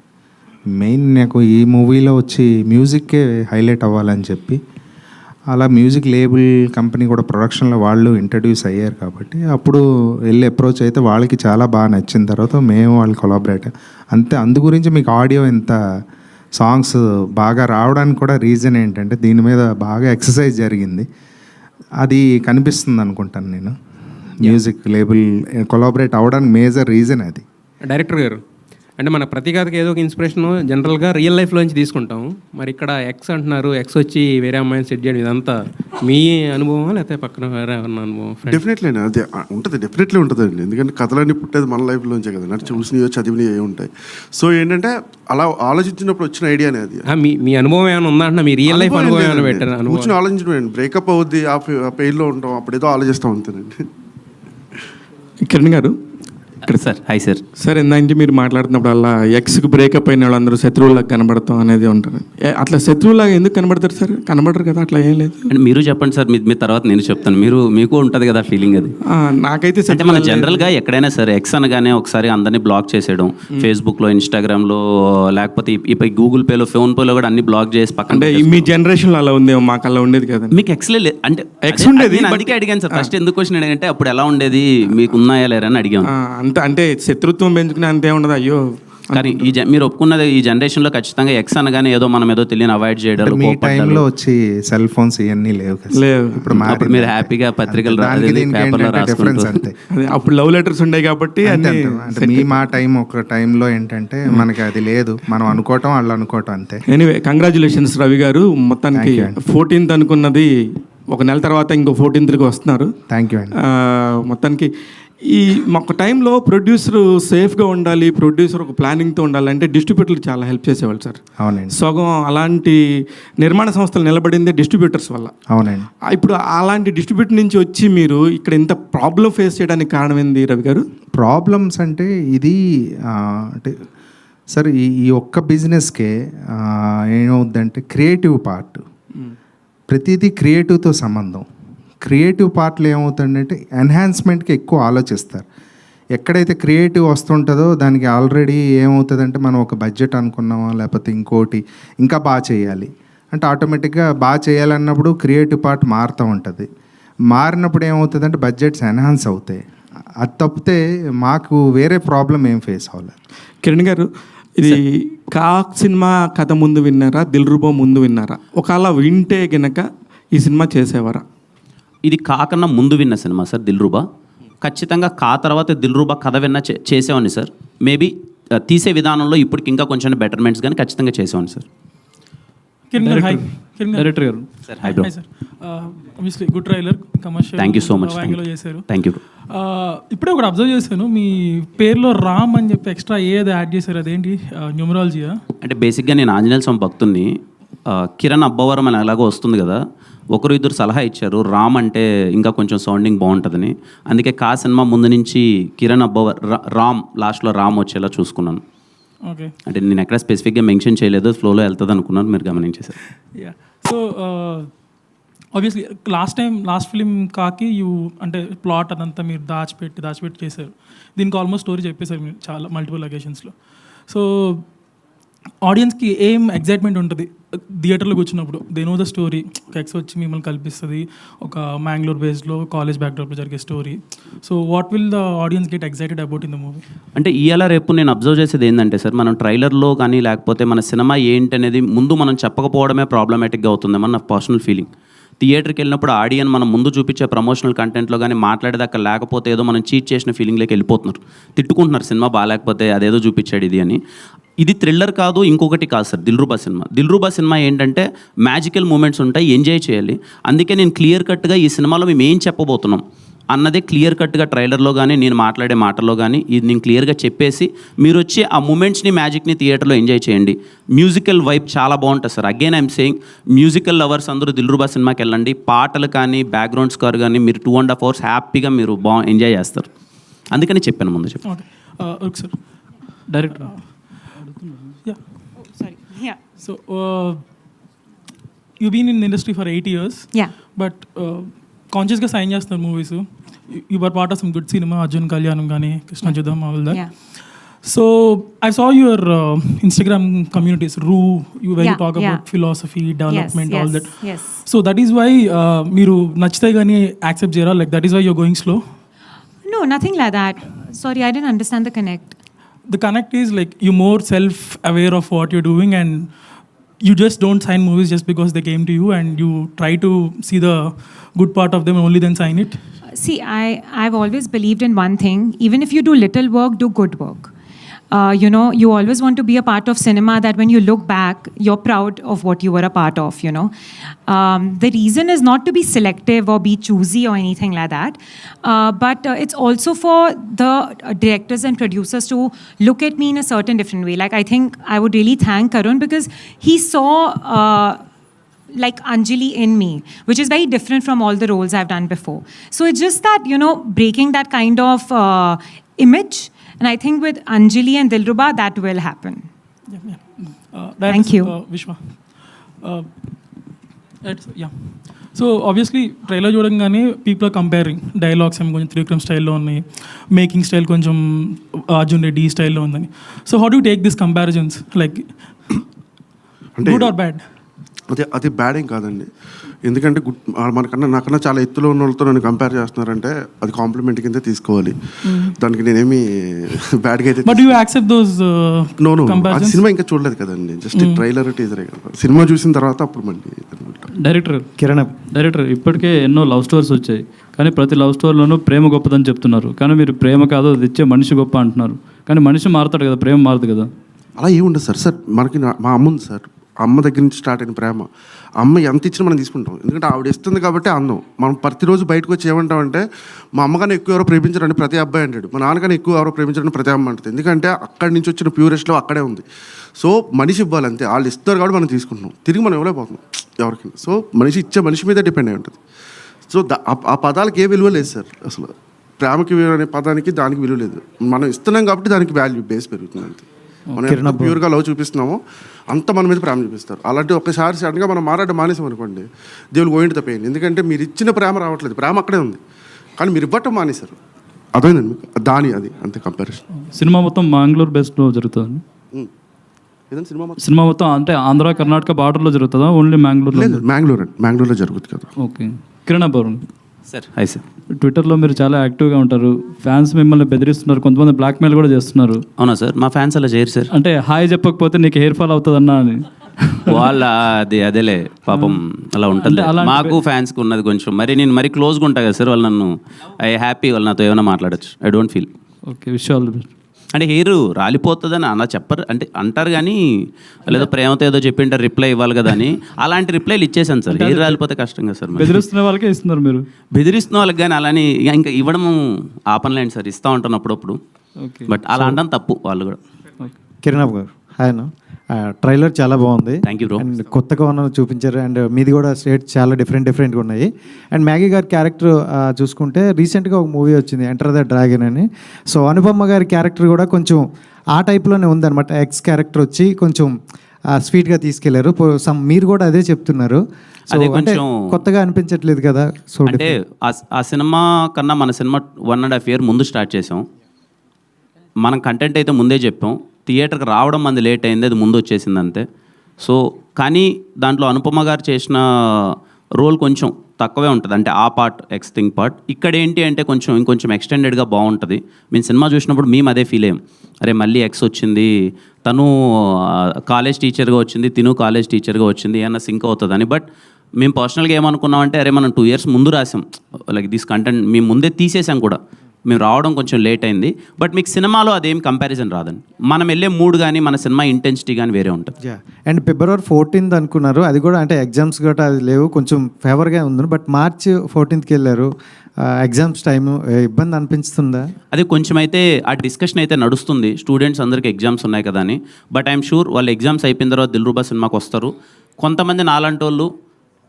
మెయిన్ నాకు ఈ మూవీలో వచ్చి మ్యూజిక్కే హైలైట్ అవ్వాలని చెప్పి అలా మ్యూజిక్ లేబుల్ కంపెనీ కూడా ప్రొడక్షన్లో వాళ్ళు ఇంట్రడ్యూస్ అయ్యారు కాబట్టి అప్పుడు వెళ్ళి అప్రోచ్ అయితే వాళ్ళకి చాలా బాగా నచ్చిన తర్వాత మేము వాళ్ళు కొలాబరేట్ అంతే. అందు గురించి మీకు ఆడియో ఎంత సాంగ్స్ బాగా రావడానికి కూడా రీజన్ ఏంటంటే దీని మీద బాగా ఎక్సర్సైజ్ జరిగింది, అది కనిపిస్తుంది అనుకుంటాను నేను. మ్యూజిక్ లేబుల్ కొలాబరేట్ అవ్వడానికి మేజర్ రీజన్ అది. డైరెక్టర్ గారు, అంటే మన ప్రతి కథకి ఏదో ఒక ఇన్స్పిరేషన్ జనరల్గా రియల్ లైఫ్లోంచి తీసుకుంటాం. మరి ఇక్కడ ఎక్స్ అంటున్నారు, ఎక్స్ వచ్చి వేరే అమ్మాయిని సెట్ చేయడం, ఇదంతా మీ అనుభవం లేకపోతే పక్కన వేరే అనుభవం? డెఫినెట్లీ అది ఉంటుంది, డెఫినెట్లీ ఉంటుందండి. ఎందుకంటే కథలన్నీ పుట్టేది మన లైఫ్లోంచే కదా, నాకు చూసినవి చదివినవి ఏ ఉంటాయి. సో ఏంటంటే అలా ఆలోచించినప్పుడు వచ్చిన ఐడియానే అది. మీ అనుభవం ఏమైనా ఉందా అంటే మీ రియల్ లైఫ్ అనుభవం ఏమైనా పెట్టారు? కూర్చొని ఆలోచించడం, బ్రేకప్ అవుద్ది ఆ పెయిన్లో ఉంటాం, అప్పుడేదో ఆలోచిస్తాం అంతేనండి. కిరణ్ గారు, సార్ హాయ్ సార్. సార్ ఇందాక మీరు మాట్లాడుతున్నప్పుడు అలా ఎక్స్కి బ్రేకప్ అయిన వాళ్ళందరూ శత్రువులకు కనబడతాం అనేది ఉంటుంది. అట్లా శత్రువులాగా ఎందుకు కనబడతారు సార్? కనబడరు కదా, అట్లా ఏం లేదు. అంటే మీరు చెప్పండి సార్, మీ తర్వాత నేను చెప్తాను. మీకు ఉంటుంది కదా ఫీలింగ్ అది. నాకైతే అంటే మన జనరల్గా ఎక్కడైనా సరే ఎక్స్ అనగానే ఒకసారి అందరినీ బ్లాక్ చేసేయడం, ఫేస్బుక్లో, ఇన్స్టాగ్రామ్లో, లేకపోతే ఇప్పుడు గూగుల్ పేలో, ఫోన్ పేలో కూడా అన్ని బ్లాక్ చేసి పక్కన. అంటే మీ జనరేషన్లో అలా ఉందేమో, మాకు అలా ఉండేది కదా. మీకు ఎక్స్లే అంటే ఎక్స్ ఉండేది, నేను అందుకే అడిగాను సార్ ఫస్ట్. ఎందుకు క్వశ్చన్ అడిగంటే అప్పుడు ఎలా ఉండేది, మీకు ఉన్నాయా లేరని అడిగాను. అంటే శత్రుత్వం పెంచుకునే అంతే ఉండదు. అయ్యో, కానీ మీరు ఒప్పుకున్నది ఈ జనరేషన్లో ఖచ్చితంగా ఎక్స్ అనగానే ఏదో మనం ఏదో తెలియని అవాయిడ్ చేయడం. మీ టైంలో వచ్చి సెల్ ఫోన్స్ ఇవన్నీ లేవు. ఇప్పుడు మీరు హ్యాపీగా పత్రికలు పేపర్లో రాసుకుంటారు. అప్పుడు లవ్ లెటర్స్ ఉండే కాబట్టి. అంటే మా టైం ఒక టైంలో ఏంటంటే మనకి అది లేదు, మనం అనుకోవటం వాళ్ళు అనుకోవటం అంతే. ఎనీవే కంగ్రాచులేషన్స్ రవి గారు. మొత్తానికి 14th అనుకున్నది ఒక నెల తర్వాత ఇంకో 14th వస్తున్నారు. థ్యాంక్ యూ అండి. మొత్తానికి ఈ ఒక టైంలో ప్రొడ్యూసర్ సేఫ్గా ఉండాలి, ప్రొడ్యూసర్ ఒక ప్లానింగ్తో ఉండాలంటే డిస్ట్రిబ్యూటర్లు చాలా హెల్ప్ చేసేవాళ్ళు సార్. అవునండి. సగం అలాంటి నిర్మాణ సంస్థలు నిలబడిందే డిస్ట్రిబ్యూటర్స్ వల్ల. అవునండి. ఇప్పుడు అలాంటి డిస్ట్రిబ్యూటర్ నుంచి వచ్చి మీరు ఇక్కడ ఇంత ప్రాబ్లం ఫేస్ చేయడానికి కారణం ఏంది రవి గారు? ప్రాబ్లమ్స్ అంటే ఇది అంటే సార్ ఈ ఒక్క బిజినెస్కే ఏమవుద్దంటే క్రియేటివ్ పార్ట్, ప్రతిదీ క్రియేటివ్తో సంబంధం. క్రియేటివ్ పార్ట్లో ఏమవుతుందంటే ఎన్హాన్స్మెంట్కి ఎక్కువ ఆలోచిస్తారు. ఎక్కడైతే క్రియేటివ్ వస్తుంటుందో దానికి ఆల్రెడీ ఏమవుతుందంటే మనం ఒక బడ్జెట్ అనుకున్నామా, లేకపోతే ఇంకోటి ఇంకా బాగా చేయాలి అంటే ఆటోమేటిక్గా బాగా చేయాలన్నప్పుడు క్రియేటివ్ పార్ట్ మారుతూ ఉంటుంది. మారినప్పుడు ఏమవుతుందంటే బడ్జెట్స్ ఎన్హాన్స్ అవుతాయి. అది తప్పితే మాకు వేరే ప్రాబ్లం ఏం ఫేస్ అవ్వాలి. కిరణ్ గారు, ఇది కాక్ సినిమా కథ ముందు విన్నారా, దిల్రుబా ముందు విన్నారా? ఒకవేళ వింటే గనక ఈ సినిమా చేసేవారా? ఇది కాకన్నా ముందు విన్న సినిమా సార్ దిల్రుబా. ఖచ్చితంగా కా తర్వాత దిల్రుబా కథ విన్న చేసేవాడిని సార్. మేబీ తీసే విధానంలో ఇప్పటికి ఇంకా కొంచెం బెటర్మెంట్స్ కానీ ఖచ్చితంగా చేసేవాడిని sir. Director garu sir hi bro. Obviously good trailer, commercial. Thank you so much. చేశారు. Thank you. ఇప్పుడే ఒకటి అబ్జర్వ్ చేశాను, మీ పేరులో రామ్ అని చెప్పి ఎక్స్ట్రా ఏది యాడ్ చేశారు, అదేంటి న్యూమరాలజీయా? అంటే బేసిక్గా నేను ఆంజనేయ స్వామి భక్తుని. కిరణ్ అబ్బవరం అని ఎలాగో వస్తుంది కదా, ఒకరు ఇద్దరు సలహా ఇచ్చారు రామ్ అంటే ఇంకా కొంచెం సౌండింగ్ బాగుంటుందని. అందుకే కా సినిమా ముందు నుంచి కిరణ్ అబ్బవర్ రామ్ లాస్ట్లో రామ్ వచ్చేలా చూసుకున్నాను. ఓకే. అంటే నేను ఎక్కడ స్పెసిఫిక్గా మెన్షన్ చేయలేదు, ఫ్లోలో వెళ్తుంది అనుకున్నాను, మీరు గమనించేసారు. సో ఆబ్వియస్లీ లాస్ట్ ఫిలిం కాకి అంటే ప్లాట్ అదంతా మీరు దాచిపెట్టి చేశారు. దీనికి ఆల్మోస్ట్ స్టోరీ చెప్పేశారు మీరు చాలా మల్టిపుల్ లొకేషన్స్లో. సో ఆడియన్స్కి ఏం ఎగ్జైట్మెంట్ ఉంటుంది థియేటర్లో కూర్చున్నప్పుడు? They know the story. ఒక ఎక్స్ వచ్చి మిమ్మల్ని కల్పిస్తుంది, ఒక మ్యాంగ్లూర్ బేస్లో కాలేజ్ బ్యాక్డ్రాప్లో జరిగే story. So what will the audience get excited about in the movie? అంటే ఇవాళ రేపు నేను అబ్జర్వ్ చేసేది ఏంటంటే సార్, మనం ట్రైలర్లో కానీ లేకపోతే మన సినిమా ఏంటి అనేది ముందు మనం చెప్పకపోవడమే ప్రాబ్లమేటిక్గా అవుతుందేమో నా పర్సనల్ ఫీలింగ్. థియేటర్కి వెళ్ళినప్పుడు ఆడియన్స్ మనం ముందు చూపించే ప్రమోషనల్ కంటెంట్లో కానీ మాట్లాడేదాకా లేకపోతే ఏదో మనం చీట్ చేసిన ఫీలింగ్లోకి వెళ్ళిపోతున్నారు, తిట్టుకుంటున్నారు సినిమా బాగాలేకపోతే అదేదో చూపించాడు ఇది అని. ఇది థ్రిల్లర్ కాదు, ఇంకొకటి కాదు సార్ దిల్రుబా సినిమా ఏంటంటే మ్యాజికల్ మూమెంట్స్ ఉంటాయి, ఎంజాయ్ చేయాలి. అందుకే నేను క్లియర్ కట్గా ఈ సినిమాలో మేము ఏం చెప్పబోతున్నాం అన్నదే క్లియర్ కట్గా ట్రైలర్లో కానీ నేను మాట్లాడే మాటల్లో కానీ ఇది నేను క్లియర్గా చెప్పేసి మీరు వచ్చి ఆ మూమెంట్స్ని మ్యాజిక్ని థియేటర్లో ఎంజాయ్ చేయండి. మ్యూజికల్ వైబ్ చాలా బాగుంటుంది sir. Again I'm saying musical lovers అందరూ దిల్రుబా సినిమాకి వెళ్ళండి. పాటలు కానీ బ్యాక్గ్రౌండ్ స్కోర్ కానీ మీరు 2.5 hours హ్యాపీగా మీరు ఎంజాయ్ చేస్తారు. అందుకని చెప్పాను ముందు చెప్పాను. Okay sir director Yeah. So you been in industry for 8 years. Yeah. But కాన్షియస్గా సైన్ చేస్తున్నారు movies. You were part of some good cinema, Arjun Kalyanam కానీ Krishnarjuna Yuddham all that. So I saw your Instagram communities, you when you talk about philosophy, development, all that. Yes. So that is why మీరు నచ్చితే కానీ accept చేయరా, like that is why you're going slow? No, nothing like that. Sorry, I didn't understand the connect. The connect is like you're more self-aware of what you're doing and you just don't sign movies just because they came to you and you try to see the good part of them and only then sign it. See, I've always believed in one thing. Even if you do little work, do good work. You always want to be a part of cinema that when you look back, you're proud of what you were a part of, The reason is not to be selective or be choosy or anything like that. But it's also for the directors and producers to look at me in a certain different way. Like, I think I would really thank Karun because he saw like Anjali in me, which is very different from all the roles I've done before. So it's just that, breaking that kind of image. And I think with Anjali and Dilruba, that will happen. Thank you. Vishwa. So obviously trailer చూడంగానే people are comparing dialogues ఏమో కొంచెం త్రివిక్రమ్ స్టైల్లో ఉన్నాయి, making style కొంచెం అర్జున్ రెడ్డి స్టైల్లో ఉందని. So how do take this comparisons, like good or bad? అది bad ఏం కాదండి. ఎందుకంటే నాకన్నా చాలా ఎత్తులో ఉన్న వాళ్ళతో నన్ను కంపేర్ చేస్తున్నారంటే అది కాంప్లిమెంట్ కింద తీసుకోవాలి. దానికి నేనేమి బ్యాడ్గా అయితే but you accept those no అది సినిమా ఇంకా చూడలేదు కదండి, జస్ట్ ట్రైలర్ టీజరే కదా. సినిమా చూసిన తర్వాత అప్పుడు మళ్ళీ డైరెక్టర్ ఇప్పటికే ఎన్నో లవ్ స్టోరీస్ వచ్చాయి, కానీ ప్రతి లవ్ స్టోరీలోనూ ప్రేమ గొప్పదని చెప్తున్నారు. కానీ మీరు ప్రేమ కాదు అది ఇచ్చే మనిషి గొప్ప అంటున్నారు. కానీ మనిషి మారుతాడు కదా, ప్రేమ మారదు కదా. అలా ఏముండదు సార్. మనకి మా అమ్మ ఉంది సార్, అమ్మ దగ్గర నుంచి స్టార్ట్ అయిన ప్రేమ. అమ్మ ఎంత ఇచ్చినా మనం తీసుకుంటాం, ఎందుకంటే ఆవిడ ఇస్తుంది కాబట్టి అందం. మనం ప్రతిరోజు బయటకు వచ్చి ఏమంటామంటే మా అమ్మగానే ఎక్కువ ఎవరో ప్రేమించారని ప్రతి అబ్బాయి అంటాడు, మా నాన్నగానే ఎక్కువ ఎవరో ప్రేమించారని ప్రతి అమ్మ అంటుంది. ఎందుకంటే అక్కడి నుంచి వచ్చిన ప్యూరెస్ట్లో అక్కడే ఉంది. సో మనిషి ఇవ్వాలి అంతే, వాళ్ళు ఇస్తారు కాబట్టి మనం తీసుకుంటున్నాం, తిరిగి మనం ఇవ్వలేకపోతున్నాం ఎవరికి. సో మనిషి ఇచ్చే మనిషి మీద డిపెండ్ అయి ఉంటుంది. సో ఆ పదాలకి ఏ విలువ లేదు సార్. అసలు ప్రేమకి విలువ అనే పదానికి దానికి విలువ లేదు. మనం ఇస్తున్నాం కాబట్టి దానికి వాల్యూ బేస్ పెరుగుతుంది అంతే. మనం ఎంత ప్యూర్గా లవ్ చూపిస్తున్నామో అంత మన మీద ప్రేమ చూపిస్తారు. అలాంటి ఒక్కసారి సడన్గా మనం మాట్లాడడం మానేసాం అనుకోండి, దేవుడు గోయింటి తప్పేయండి. ఎందుకంటే మీరు ఇచ్చిన ప్రేమ రావట్లేదు, ప్రేమ అక్కడే ఉంది, కానీ మీరు ఇవ్వటం మానేశారు. అర్థమైందండి మీకు? అది అంతే కంపారిజన్. సినిమా మొత్తం మంగళూరు బేస్లో జరుగుతుంది. సినిమా మొత్తం అంటే ఆంధ్ర కర్ణాటక బార్డర్లో జరుగుతుందా, ఓన్లీ మ్యాంగ్లూర్? లేదు, మ్యాంగ్లూర్లో జరుగుతుంది కదా. Okay. Kiran Abbavaram sir, hi sir. ట్విట్టర్లో మీరు చాలా యాక్టివ్గా ఉంటారు, ఫ్యాన్స్ మిమ్మల్ని బెదిరిస్తున్నారు, కొంతమంది బ్లాక్మెయిల్ కూడా చేస్తున్నారు. అవునా సార్? మా ఫ్యాన్స్ అలా చేయరు సార్. అంటే హాయ్ చెప్పకపోతే నీకు హెయిర్ ఫాల్ అవుతుందన్నా అని వాళ్ళ అదేలే పాపం అలా ఉంటుంది. మాకు ఫ్యాన్స్కి ఉన్నది కొంచెం నేను మరీ క్లోజ్గా ఉంటా కదా సార్. వాళ్ళు నన్ను వాళ్ళు నాతో ఏమైనా మాట్లాడచ్చు, I don't feel. Okay, wish all the best. అంటే హెయిర్ రాలిపోతుందని అలా చెప్పరు, అంటే అంటారు కానీ లేదో ప్రేమతో ఏదో చెప్పింటారు రిప్లై ఇవ్వాలి కదా అని, అలాంటి రిప్లైలు ఇచ్చేసాను సార్. హెయిర్ రాలిపోతే కష్టం కదా సార్. బెదిరిస్తున్న వాళ్ళకే ఇస్తున్నారు మీరు. బెదిరిస్తున్న వాళ్ళకి కానీ అలాని ఇంకా ఇవ్వడం ఆపనలేండి సార్, ఇస్తూ ఉంటాను అప్పుడప్పుడు. బట్ అలా అనడం తప్పు వాళ్ళు కూడా. కిరణ్ గారు హాయ్ అన్న. ట్రైలర్ చాలా బాగుంది. Thank you bro. అండ్ కొత్తగా ఉన్న చూపించారు, అండ్ మీది కూడా స్టేట్ చాలా డిఫరెంట్గా ఉన్నాయి. అండ్ మ్యాగీ గారి క్యారెక్టర్ చూసుకుంటే రీసెంట్గా ఒక మూవీ వచ్చింది ఎంటర్ ద డ్రాగన్ అని. సో అనుపమ గారి క్యారెక్టర్ కూడా కొంచెం ఆ టైప్లోనే ఉందన్నమాట. ఎక్స్ క్యారెక్టర్ వచ్చి కొంచెం స్వీట్గా తీసుకెళ్లారు. మీరు కూడా అదే చెప్తున్నారు. అదే కొంచెం కొత్తగా అనిపించట్లేదు కదా? సో అంటే ఆ సినిమా కన్నా మన సినిమా 1.5 year ముందు స్టార్ట్ చేసాం. మనం కంటెంట్ అయితే ముందే చెప్పాం, థియేటర్కి రావడం మంది లేట్ అయింది, అది ముందు వచ్చేసింది అంతే. సో కానీ దాంట్లో అనుపమ గారు చేసిన రోల్ కొంచెం తక్కువే ఉంటుంది, అంటే ఆ పార్ట్ ఎక్స్ థింగ్ పార్ట్. ఇక్కడ ఏంటి అంటే ఇంకొంచెం ఎక్స్టెండెడ్గా బాగుంటుంది. మేము సినిమా చూసినప్పుడు మేము అదే ఫీల్ అయ్యాం, అరే మళ్ళీ ఎక్స్ వచ్చింది, తను కాలేజ్ టీచర్గా వచ్చింది, తిను కాలేజ్ టీచర్గా వచ్చింది, ఏమన్నా సింక్ అవుతుందని. బట్ మేము పర్సనల్గా ఏమనుకున్నామంటే అరే మనం 2 years ముందు రాసాం, లైక్ దిస్ కంటెంట్ మేము ముందే తీసేసాం కూడా. మేము రావడం కొంచెం లేట్ అయింది. బట్ మీకు సినిమాలో అదేం కంపారిజన్ రాదండి. మనం వెళ్ళే మూడ్ కానీ మన సినిమా ఇంటెన్సిటీ కానీ వేరే ఉంటుంది. అండ్ February 14th అనుకున్నారు, అది కూడా అంటే ఎగ్జామ్స్ గట్రా అది లేవు, కొంచెం ఫేవర్గా ఉంది. బట్ March 14th వెళ్ళారు, ఎగ్జామ్స్ టైము, ఇబ్బంది అనిపిస్తుందా? అది కొంచెం అయితే ఆ డిస్కషన్ అయితే నడుస్తుంది, స్టూడెంట్స్ అందరికీ ఎగ్జామ్స్ ఉన్నాయి కదా అని. బట్ ఐఎమ్ షూర్ వాళ్ళు ఎగ్జామ్స్ అయిపోయిన తర్వాత దిల్రుబా సినిమాకి వస్తారు. కొంతమంది నాలాంటి వాళ్ళు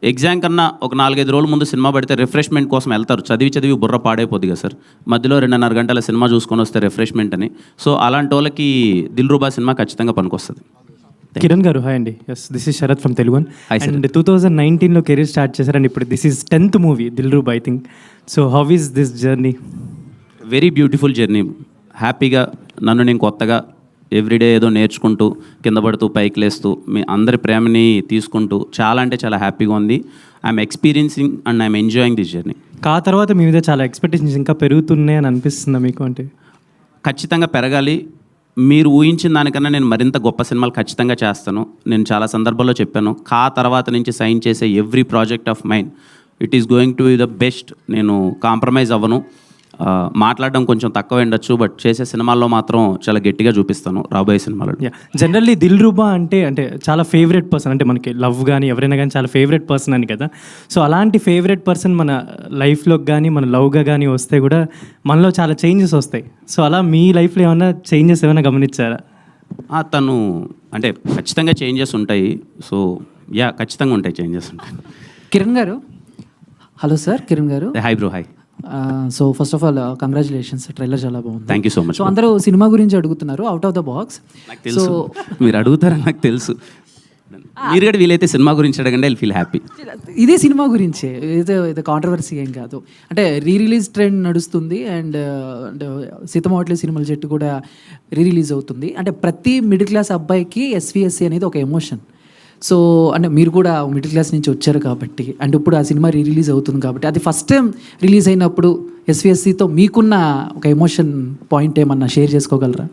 ఎగ్జామ్ కన్నా ఒక 4-5 రోజుల ముందు సినిమా పడితే రిఫ్రెష్మెంట్ కోసం వెళ్తారు. చదివి బుర్ర పాడైపోద్ది కదా సార్, మధ్యలో 2.5 గంటల సినిమా చూసుకొని వస్తే రిఫ్రెష్మెంట్ అని. సో అలాంటి వాళ్ళకి దిల్రుబా సినిమా ఖచ్చితంగా పనికొస్తుంది. కిరణ్ గారు హాయ్ అండి. Yes, this is Sharath from Telugu. And 2019లో కెరీర్ స్టార్ట్ చేశారు అండ్ ఇప్పుడు this is 10th movie Dilruba I think. So how is this journey? Very beautiful journey. హ్యాపీగా నన్ను నేను కొత్తగా ఎవ్రీడే ఏదో నేర్చుకుంటూ కింద పడుతూ పైకి లేస్తూ మీ అందరి ప్రేమని తీసుకుంటూ చాలా అంటే చాలా హ్యాపీగా ఉంది. I'm experiencing and I'm enjoying this journey. తర్వాత మీ మీద చాలా ఎక్స్పెక్టేషన్స్ ఇంకా పెరుగుతున్నాయి అని అనిపిస్తుందా మీకు? అంటే ఖచ్చితంగా పెరగాలి. మీరు ఊహించిన దానికన్నా నేను మరింత గొప్ప సినిమాలు ఖచ్చితంగా చేస్తాను. నేను చాలా సందర్భాల్లో చెప్పాను, తర్వాత నుంచి సైన్ చేసే every project of mind it is going to be the best. నేను కాంప్రమైజ్ అవ్వను. మాట్లాడడం కొంచెం తక్కువ ఉండొచ్చు, బట్ చేసే సినిమాల్లో మాత్రం చాలా గట్టిగా చూపిస్తాను రాబోయే సినిమాలో. జనరల్లీ దిల్రుబా అంటే చాలా ఫేవరెట్ పర్సన్, అంటే మనకి లవ్ కానీ ఎవరైనా కానీ చాలా ఫేవరెట్ పర్సన్ అని కదా. సో అలాంటి ఫేవరెట్ పర్సన్ మన లైఫ్లోకి కానీ మన లవ్గా కానీ వస్తే కూడా మనలో చాలా చేంజెస్ వస్తాయి. సో అలా మీ లైఫ్లో ఏమైనా చేంజెస్ ఏమైనా గమనించారా? తను అంటే ఖచ్చితంగా చేంజెస్ ఉంటాయి. సో ఖచ్చితంగా ఉంటాయి, చేంజెస్ ఉంటాయి. కిరణ్ గారు, హలో సార్. కిరణ్ గారు, hi bro. Hi. So first of all congratulations, trailer చాలా బాగుంది. Thank you so much. So అందరూ సినిమా గురించి అడుగుతున్నారు, అవుట్ ఆఫ్ ద బాక్స్. నాకు తెలుసు మీరు అడుగుతారని నాకు తెలుసు. మీరు కూడా వీలైతే సినిమా గురించి అడగండి, ఐ ఫీల్ హ్యాపీ. ఇదే సినిమా గురించే, ఇది కాంట్రవర్సీ ఏం కాదు. అంటే రిలీజ్ ట్రెండ్ నడుస్తుంది అండ్ సీతమ్మవాట్లే సినిమాల చెట్టు కూడా రిలీజ్ అవుతుంది. అంటే ప్రతి మిడిల్ క్లాస్ అబ్బాయికి ఎస్విఎస్సి అనేది ఒక ఎమోషన్. సో అంటే మీరు కూడా మిడిల్ క్లాస్ నుంచి వచ్చారు కాబట్టి, అండ్ ఇప్పుడు ఆ సినిమా రిలీజ్ అవుతుంది కాబట్టి, అది ఫస్ట్ టైం రిలీజ్ అయినప్పుడు ఎస్విఎస్సితో మీకున్న ఒక ఎమోషన్ పాయింట్ ఏమన్నా షేర్ చేసుకోగలరా?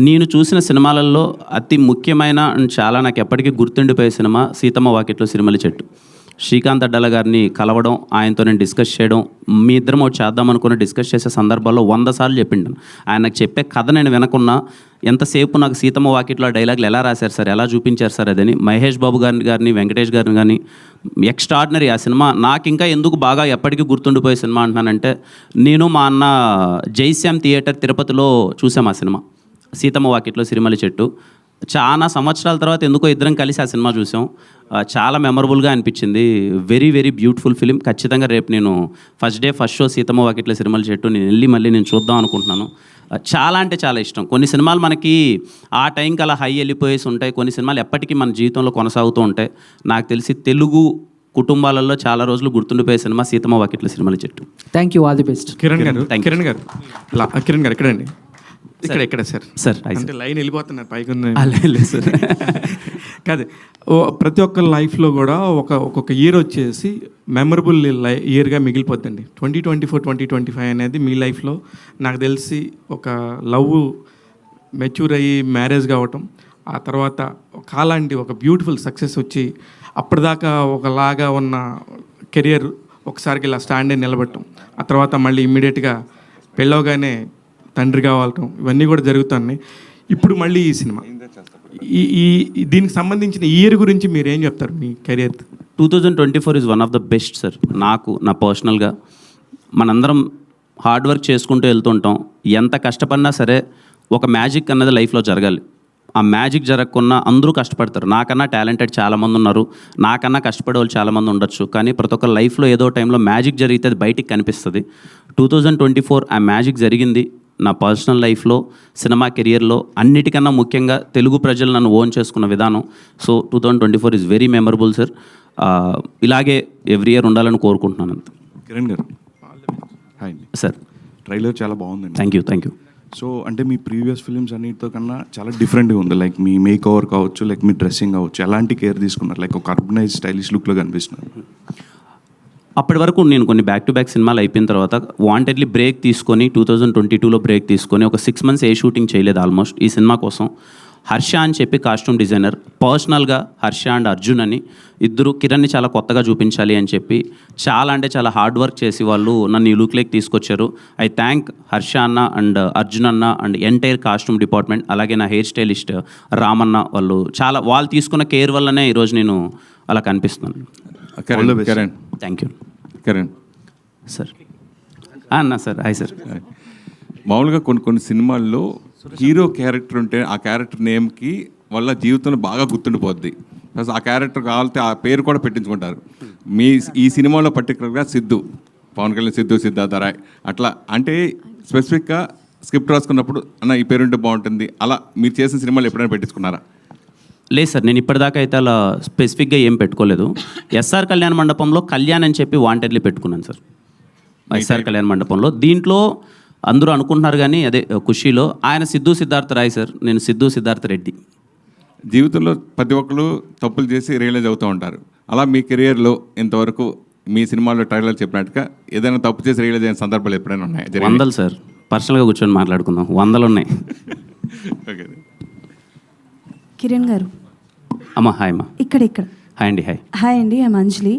నేను చూసిన సినిమాలలో అతి ముఖ్యమైన అండ్ చాలా నాకు ఎప్పటికీ గుర్తుండిపోయే సినిమా సీతమ్మ వాకిట్లో సిరిమల్లి చెట్టు. శ్రీకాంత్ అడ్డాల గారిని కలవడం, ఆయనతో నేను డిస్కస్ చేయడం, మీ ఇద్దరం ఒకటి చేద్దాం అనుకుని డిస్కస్ చేసే సందర్భాల్లో 100 సార్లు చెప్పిండాను. ఆయన నాకు చెప్పే కథ నేను వినకున్నా ఎంతసేపు నాకు సీతమ్మ వాకిట్లో డైలాగులు ఎలా రాశారు సార్, ఎలా చూపించారు సార్ అదని. మహేష్ బాబు గారిని వెంకటేష్ గారిని కానీ ఎక్స్ట్రాడినరీ ఆ సినిమా. నాకు ఇంకా ఎందుకు బాగా ఎప్పటికీ గుర్తుండిపోయే సినిమా అంటున్నానంటే, నేను మా అన్న జైశ్యామ్ థియేటర్ తిరుపతిలో చూసాం ఆ సినిమా సీతమ్మ వాకిట్లో సిరిమల్లి చెట్టు. చాలా సంవత్సరాల తర్వాత ఎందుకో ఇద్దరం కలిసి ఆ సినిమా చూసాం. చాలా మెమరబుల్గా అనిపించింది. Very very beautiful film. ఖచ్చితంగా రేపు నేను ఫస్ట్ షో సీతమ్మ వాకిట్లో సిరిమల్లి చెట్టు నేను వెళ్ళి మళ్ళీ నేను చూద్దాం అనుకుంటున్నాను. చాలా అంటే చాలా ఇష్టం. కొన్ని సినిమాలు మనకి ఆ టైంకి అలా హై వెళ్ళిపోయేసి ఉంటాయి, కొన్ని సినిమాలు ఎప్పటికీ మన జీవితంలో కొనసాగుతూ ఉంటాయి. నాకు తెలిసి తెలుగు కుటుంబాలలో చాలా రోజులు గుర్తుండిపోయే సినిమా సీతమ్మ వాకిట్లో సిరిమల్లి చెట్టు. Thank you, all the best. Kiran గారు ఎక్కడండి? ఇక్కడ సార్ అంటే లైన్ వెళ్ళిపోతున్నారు పైకి సార్. కాదు, ప్రతి ఒక్క లైఫ్లో కూడా ఒక్కొక్క ఇయర్ వచ్చేసి మెమరబుల్ ఇయర్గా మిగిలిపోద్దండి. 2024, 2025 అనేది మీ లైఫ్లో నాకు తెలిసి ఒక లవ్ మెచ్యూర్ అయ్యి మ్యారేజ్ కావటం, ఆ తర్వాత కాలాంటి ఒక బ్యూటిఫుల్ సక్సెస్ వచ్చి అప్పటిదాకా ఒకలాగా ఉన్న కెరియర్ ఒకసారికి ఇలా స్టాండ్ అయి నిలబడటం, ఆ తర్వాత మళ్ళీ ఇమ్మీడియట్గా పెళ్ళవగానే తండ్రి కావటం, ఇవన్నీ కూడా జరుగుతున్నాయి. ఇప్పుడు మళ్ళీ ఈ సినిమా, ఈ దీనికి సంబంధించిన ఇయర్ గురించి మీరు ఏం చెప్తారు మీ career? 2024 is one of the best sir. నా పర్సనల్గా మనందరం హార్డ్ వర్క్ చేసుకుంటూ వెళ్తుంటాం. ఎంత కష్టపడినా సరే ఒక మ్యాజిక్ అన్నది లైఫ్లో జరగాలి. ఆ మ్యాజిక్ జరగకుండా అందరూ కష్టపడతారు. నాకన్నా టాలెంటెడ్ చాలామంది ఉన్నారు, నాకన్నా కష్టపడే వాళ్ళు చాలామంది ఉండొచ్చు. కానీ ప్రతి ఒక్క లైఫ్లో ఏదో టైంలో మ్యాజిక్ జరిగితే అది బయటికి కనిపిస్తుంది. 2024 ఆ మ్యాజిక్ జరిగింది నా పర్సనల్ లైఫ్లో, సినిమా కెరియర్లో, అన్నిటికన్నా ముఖ్యంగా తెలుగు ప్రజలు నన్ను ఓన్ చేసుకున్న విధానం. So 2024 is very memorable sir. ఇలాగే ఎవ్రీ ఇయర్ ఉండాలని కోరుకుంటున్నాను అంత. కిరణ్ గారు హాయ్ సార్. ట్రైలర్ చాలా బాగుందండి. Thank you. సో అంటే మీ ప్రీవియస్ ఫిలిమ్స్ అన్నిటితో కన్నా చాలా డిఫరెంట్గా ఉంది. లైక్ మీ మేక్ ఓవర్ కావచ్చు, లైక్ మీ డ్రెస్సింగ్ కావచ్చు, ఎలాంటి కేర్ తీసుకున్నారు? లైక్ ఒక అర్బనైజ్ స్టైలిష్ లుక్లో కనిపిస్తున్నారు. అప్పటి వరకు నేను కొన్ని బ్యాక్ టు బ్యాక్ సినిమాలు అయిపోయిన తర్వాత వాంటెడ్లీ బ్రేక్ తీసుకొని 2022లో బ్రేక్ తీసుకొని ఒక 6 months ఏ షూటింగ్ చేయలేదు ఆల్మోస్ట్ ఈ సినిమా కోసం. హర్ష అని చెప్పి కాస్ట్యూమ్ డిజైనర్ పర్సనల్గా హర్ష అండ్ అర్జున్ అని ఇద్దరు కిరణ్ని చాలా కొత్తగా చూపించాలి అని చెప్పి చాలా అంటే చాలా హార్డ్ వర్క్ చేసి వాళ్ళు నన్ను ఈ లుక్లోకి తీసుకొచ్చారు. ఐ థ్యాంక్ హర్ష అన్న అండ్ అర్జున్ అన్న అండ్ ఎంటైర్ కాస్ట్యూమ్ డిపార్ట్మెంట్, అలాగే నా హెయిర్ స్టైలిస్ట్ రామన్న. వాళ్ళు తీసుకున్న కేర్ వల్లనే ఈరోజు నేను అలా కనిపిస్తున్నాను. Karan thank you. Karan sir అన్న సార్ హాయ్ సార్. మామూలుగా కొన్ని సినిమాల్లో హీరో క్యారెక్టర్ ఉంటే ఆ క్యారెక్టర్ నేమ్కి వాళ్ళ జీవితంలో బాగా గుర్తుండిపోద్ది. ప్లస్ ఆ క్యారెక్టర్ కావాలంటే ఆ పేరు కూడా పెట్టించుకుంటారు. ఈ సినిమాలో పర్టికులర్గా సిద్ధు, పవన్ కళ్యాణ్ సిద్ధు, సిద్ధార్థ రాయ్ అట్లా అంటే స్పెసిఫిక్గా స్క్రిప్ట్ రాసుకున్నప్పుడు అన్న ఈ పేరుంటే బాగుంటుంది, అలా మీరు చేసిన సినిమాలు ఎప్పుడైనా పెట్టించుకున్నారా? లేదు సార్, నేను ఇప్పటిదాకా అయితే అలా స్పెసిఫిక్గా ఏం పెట్టుకోలేదు. ఎస్ఆర్ కళ్యాణ మండపంలో కళ్యాణ్ అని చెప్పి వాంటెడ్లీ పెట్టుకున్నాను సార్, ఎస్ఆర్ కళ్యాణ మండపంలో. దీంట్లో అందరూ అనుకుంటున్నారు కానీ అదే ఖుషీలో ఆయన సిద్ధు సిద్ధార్థ రాయ్ సార్, నేను సిద్ధు సిద్ధార్థ రెడ్డి. జీవితంలో ప్రతి ఒక్కరు తప్పులు చేసి రియలైజ్ అవుతూ ఉంటారు. అలా మీ కెరియర్లో ఇంతవరకు మీ సినిమాలో ట్రైలర్ చెప్పినట్టుగా ఏదైనా తప్పు చేసి రియలైజ్ అయిన సందర్భాలు ఎప్పుడైనా ఉన్నాయి? వందలు సార్, పర్సనల్గా కూర్చొని మాట్లాడుకుందాం, 100 ఉన్నాయి. ఓకే. కిరణ్ గారు అమ్మా హాయ్ అమ్మా. ఇక్కడ హాయ్ అండి. హాయ్ అండి, ఐఎమ్ అంజలి.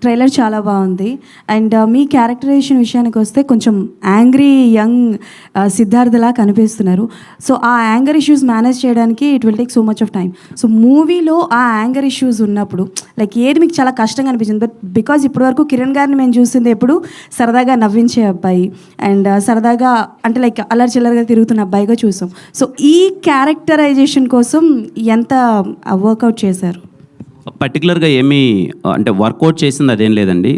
ట్రైలర్ చాలా బాగుంది. అండ్ మీ క్యారెక్టరైజేషన్ విషయానికి వస్తే కొంచెం యాంగ్రీ యంగ్ సిద్ధార్థలా కనిపిస్తున్నారు. సో ఆ యాంగర్ ఇష్యూస్ మేనేజ్ చేయడానికి it will take so much of time. So మూవీలో ఆ యాంగర్ ఇష్యూస్ ఉన్నప్పుడు లైక్ ఏది మీకు చాలా కష్టంగా అనిపించింది? బట్ బికాజ్ ఇప్పటివరకు కిరణ్ గారిని మేము చూసింది ఎప్పుడు సరదాగా నవ్వించే అబ్బాయి అండ్ సరదాగా అంటే లైక్ అల్లరి చిల్లరగా తిరుగుతున్న అబ్బాయిగా చూసాం. సో ఈ క్యారెక్టరైజేషన్ కోసం ఎంత వర్కౌట్ చేశారు? పర్టికులర్గా ఏమీ అంటే వర్కౌట్ చేసింది అదేం లేదండి.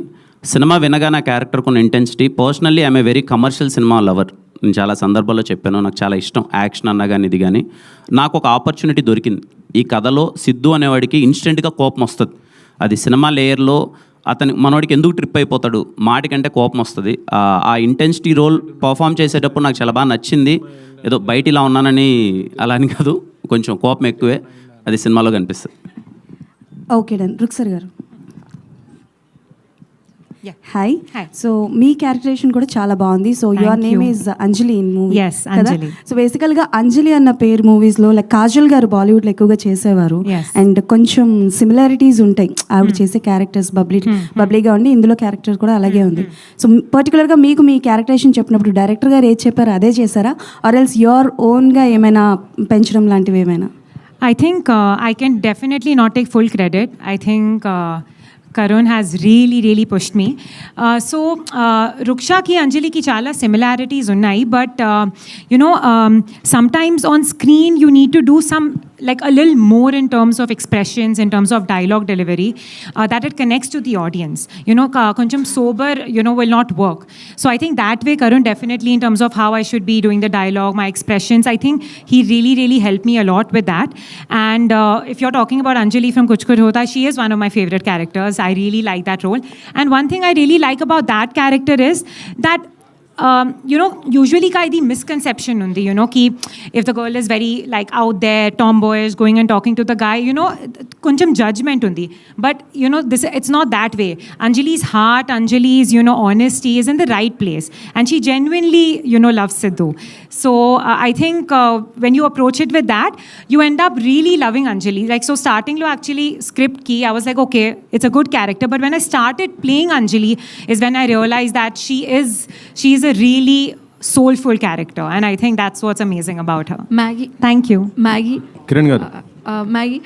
సినిమా వినగా నా క్యారెక్టర్ కొన్ని intensity. Personally I'm a very commercial cinema lover. నేను చాలా సందర్భాల్లో చెప్పాను, నాకు చాలా ఇష్టం యాక్షన్ అన్నా కానీ ఇది కానీ. నాకు ఒక ఆపర్చునిటీ దొరికింది. ఈ కథలో సిద్ధు అనేవాడికి ఇన్స్టెంట్గా కోపం వస్తుంది. అది సినిమా లేయర్లో మనవాడికి ఎందుకు ట్రిప్ అయిపోతాడు, మాటికంటే కోపం వస్తుంది. ఆ ఇంటెన్సిటీ రోల్ పర్ఫామ్ చేసేటప్పుడు నాకు చాలా బాగా నచ్చింది. ఏదో బయట ఇలా ఉన్నానని అలా అని కాదు, కొంచెం కోపం ఎక్కువే, అది సినిమాలో కనిపిస్తుంది. Okay done. రుక్సర్ గారు హాయ్. సో మీ క్యారెక్టరేషన్ కూడా చాలా బాగుంది. So your name is Anjali in movie కదా? సో బేసికల్గా అంజలి అన్న పేరు మూవీస్లో లైక్ కాజల్ గారు బాలీవుడ్లో ఎక్కువగా చేసేవారు అండ్ కొంచెం సిమిలారిటీస్ ఉంటాయి ఆవిడ చేసే క్యారెక్టర్స్. బబ్లీగా ఉండి ఇందులో క్యారెక్టర్ కూడా అలాగే ఉంది. సో పర్టికులర్గా మీకు మీ క్యారెక్టరేషన్ చెప్పినప్పుడు డైరెక్టర్ గారు ఏది చెప్పారో అదే చేశారా, ఆర్ ఎల్స్ యువర్ ఓన్గా ఏమైనా పెంచడం లాంటివి ఏమైనా? I think I can definitely not take full credit. I think Karun has really pushed me. So Ruksha ki Anjali ki chala similarities unnai, but sometimes on screen you need to do some like a little more in terms of expressions, in terms of dialogue delivery, that it connects to the audience. Koncham sober, will not work. So I think that way Karun definitely, in terms of how I should be doing the dialogue, my expressions, I think he really helped me a lot with that. And if you're talking about Anjali from Kuch Kuch Hota, she is one of my favorite characters. I really like that role. And one thing I really like about that character is that usually the misconception undi, ki if the girl is very like out there, tomboyish, going and talking to the guy, koncham judgment undi. But it's not that way. Anjali's heart, Anjali's honesty is in the right place, and she genuinely loves Sidhu. So I think when you approach it with that, you end up really loving Anjali. Like, so starting lo actually script ki I was like, okay, it's a good character, but when I started playing Anjali is when I realized that she is a really soulful character, and I think that's what's amazing about her. Maggie. Thank you. Maggie. Kiran గారు. Maggi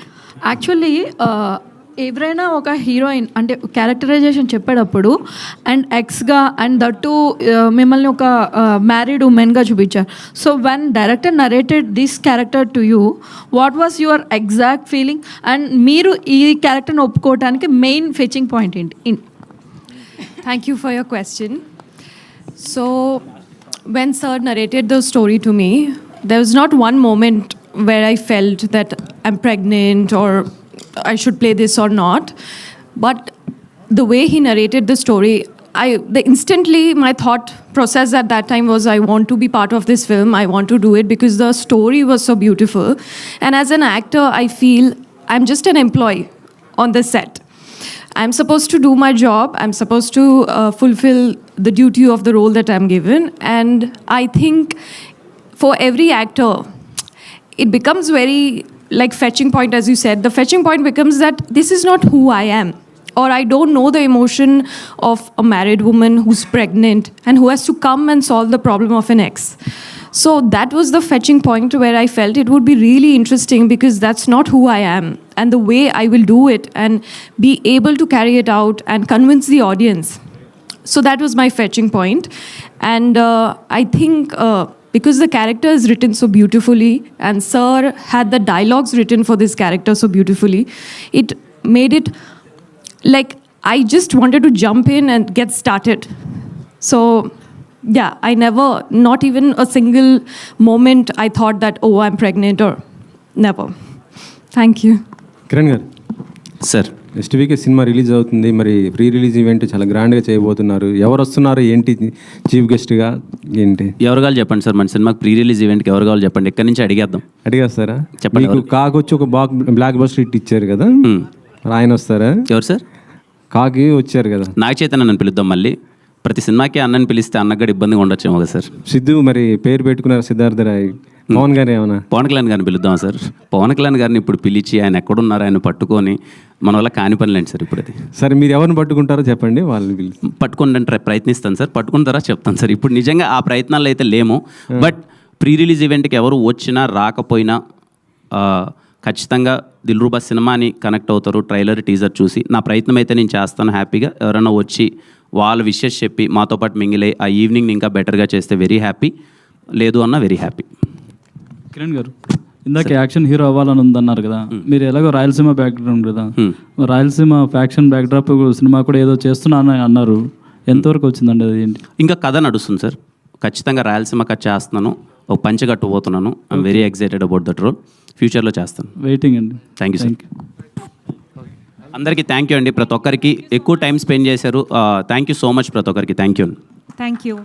actually ఎవరైనా ఒక heroine అంటే characterisation చెప్పేటప్పుడు and ఎక్స్గా and that మిమ్మల్ని ఒక married ఉమెన్గా చూపించారు. So when director narrated this character to you, what was your exact feeling and మీరు ఈ క్యారెక్టర్ని ఒప్పుకోవడానికి మెయిన్ ఫెచింగ్ పాయింట్ ఏంటి? Thank you for your question. So when sir narrated the story to me, there was not one moment where I felt that I'm pregnant or I should play this or not. But the way he narrated the story, instantly my thought process at that time was, I want to be part of this film. I want to do it because the story was so beautiful. And as an actor, I feel I'm just an employee on the set. I'm supposed to do my job. I'm supposed to fulfill the duty of the role that I'm given. And I think for every actor, it becomes very like fetching point, as you said. The fetching point becomes that this is not who I am, or I don't know the emotion of a married woman who's pregnant and who has to come and solve the problem of an ex. So that was the fetching point where I felt it would be really interesting, because that's not who I am, and the way I will do it and be able to carry it out and convince the audience. So that was my fetching point. And I think because the character is written so beautifully and Sir had the dialogues written for this character so beautifully, it made it like I just wanted to jump in and get started. So yeah, I never, not even a single moment I thought that, oh, I'm pregnant, or never. Thank you. Kiran గారు sir, next week cinema release అవుతుంది, మరి pre release event చాలా గ్రాండ్గా చేయబోతున్నారు. ఎవరు వస్తున్నారు, ఏంటి chief గెస్ట్గా, ఏంటి ఎవరు కావాలి చెప్పండి సార్. మన సినిమాకి ప్రీ రిలీజ్ ఈవెంట్కి ఎవరు కావాలి చెప్పండి, ఎక్కడి నుంచి అడిగేద్దాం. అడిగేస్తారా? చెప్పండి. మీకు కాకొచ్చి ఒక బ్లాక్ బస్టర్ హిట్ ఇచ్చారు కదా, ఆయన వస్తారా? ఎవరు సార్? కాకి వచ్చారు కదా, నాగ చైతన్య నన్ను పిలుద్దాం. మళ్ళీ ప్రతి సినిమాకి అన్నని పిలిస్తే అన్నకు కూడా ఇబ్బందిగా ఉండొచ్చేమో కదా సార్. సిద్ధు మరి పేరు పెట్టుకున్నారు సిద్ధార్థ రాయ్. పవన్ గారు ఏమన్నా? పవన్ కళ్యాణ్ గారిని పిలుద్దాం సార్. పవన్ కళ్యాణ్ గారిని ఇప్పుడు పిలిచి ఆయన ఎక్కడున్నారు ఆయన పట్టుకొని మన వల్ల కాని పనిలేండి సార్ ఇప్పుడు అది. సరే, మీరు ఎవరిని పట్టుకుంటారో చెప్పండి, వాళ్ళని పిలిచి పట్టుకుని ప్రయత్నిస్తాను సార్. పట్టుకుంటారా చెప్తాను సార్. ఇప్పుడు నిజంగా ఆ ప్రయత్నాలు అయితే లేము. బట్ ప్రీ రిలీజ్ ఈవెంట్కి ఎవరు వచ్చినా రాకపోయినా ఖచ్చితంగా దిల్రూబా సినిమాని కనెక్ట్ అవుతారు ట్రైలర్ టీజర్ చూసి. నా ప్రయత్నం అయితే నేను చేస్తాను హ్యాపీగా. ఎవరైనా వచ్చి వాళ్ళ విషెస్ చెప్పి మాతో పాటు మింగిలే ఆ ఈవినింగ్ ఇంకా బెటర్గా చేస్తే వెరీ హ్యాపీ, లేదు అన్న వెరీ హ్యాపీ. కిరణ్ గారు, ఇందాక యాక్షన్ హీరో అవ్వాలని ఉందన్నారు కదా, మీరు ఎలాగో రాయలసీమ బ్యాక్గ్రౌండ్ కదా, రాయలసీమ ఫ్యాక్షన్ బ్యాక్డ్రాప్ సినిమా కూడా ఏదో చేస్తున్నాను అన్నారు, ఎంతవరకు వచ్చిందండి అది? ఏంటి ఇంకా కథ నడుస్తుంది సార్. ఖచ్చితంగా రాయలసీమ కథ చేస్తున్నాను, ఒక పంచగట్టుపోతున్నాను. I'm very excited about that role. ఫ్యూచర్లో చేస్తాను. వెయిటింగ్ అండి. Thank you sir. అందరికీ థ్యాంక్ యూ అండి. ప్రతి ఒక్కరికి ఎక్కువ టైం స్పెండ్ చేశారు. థ్యాంక్ యూ సో మచ్ ప్రతి ఒక్కరికి. Thank you. Thank you.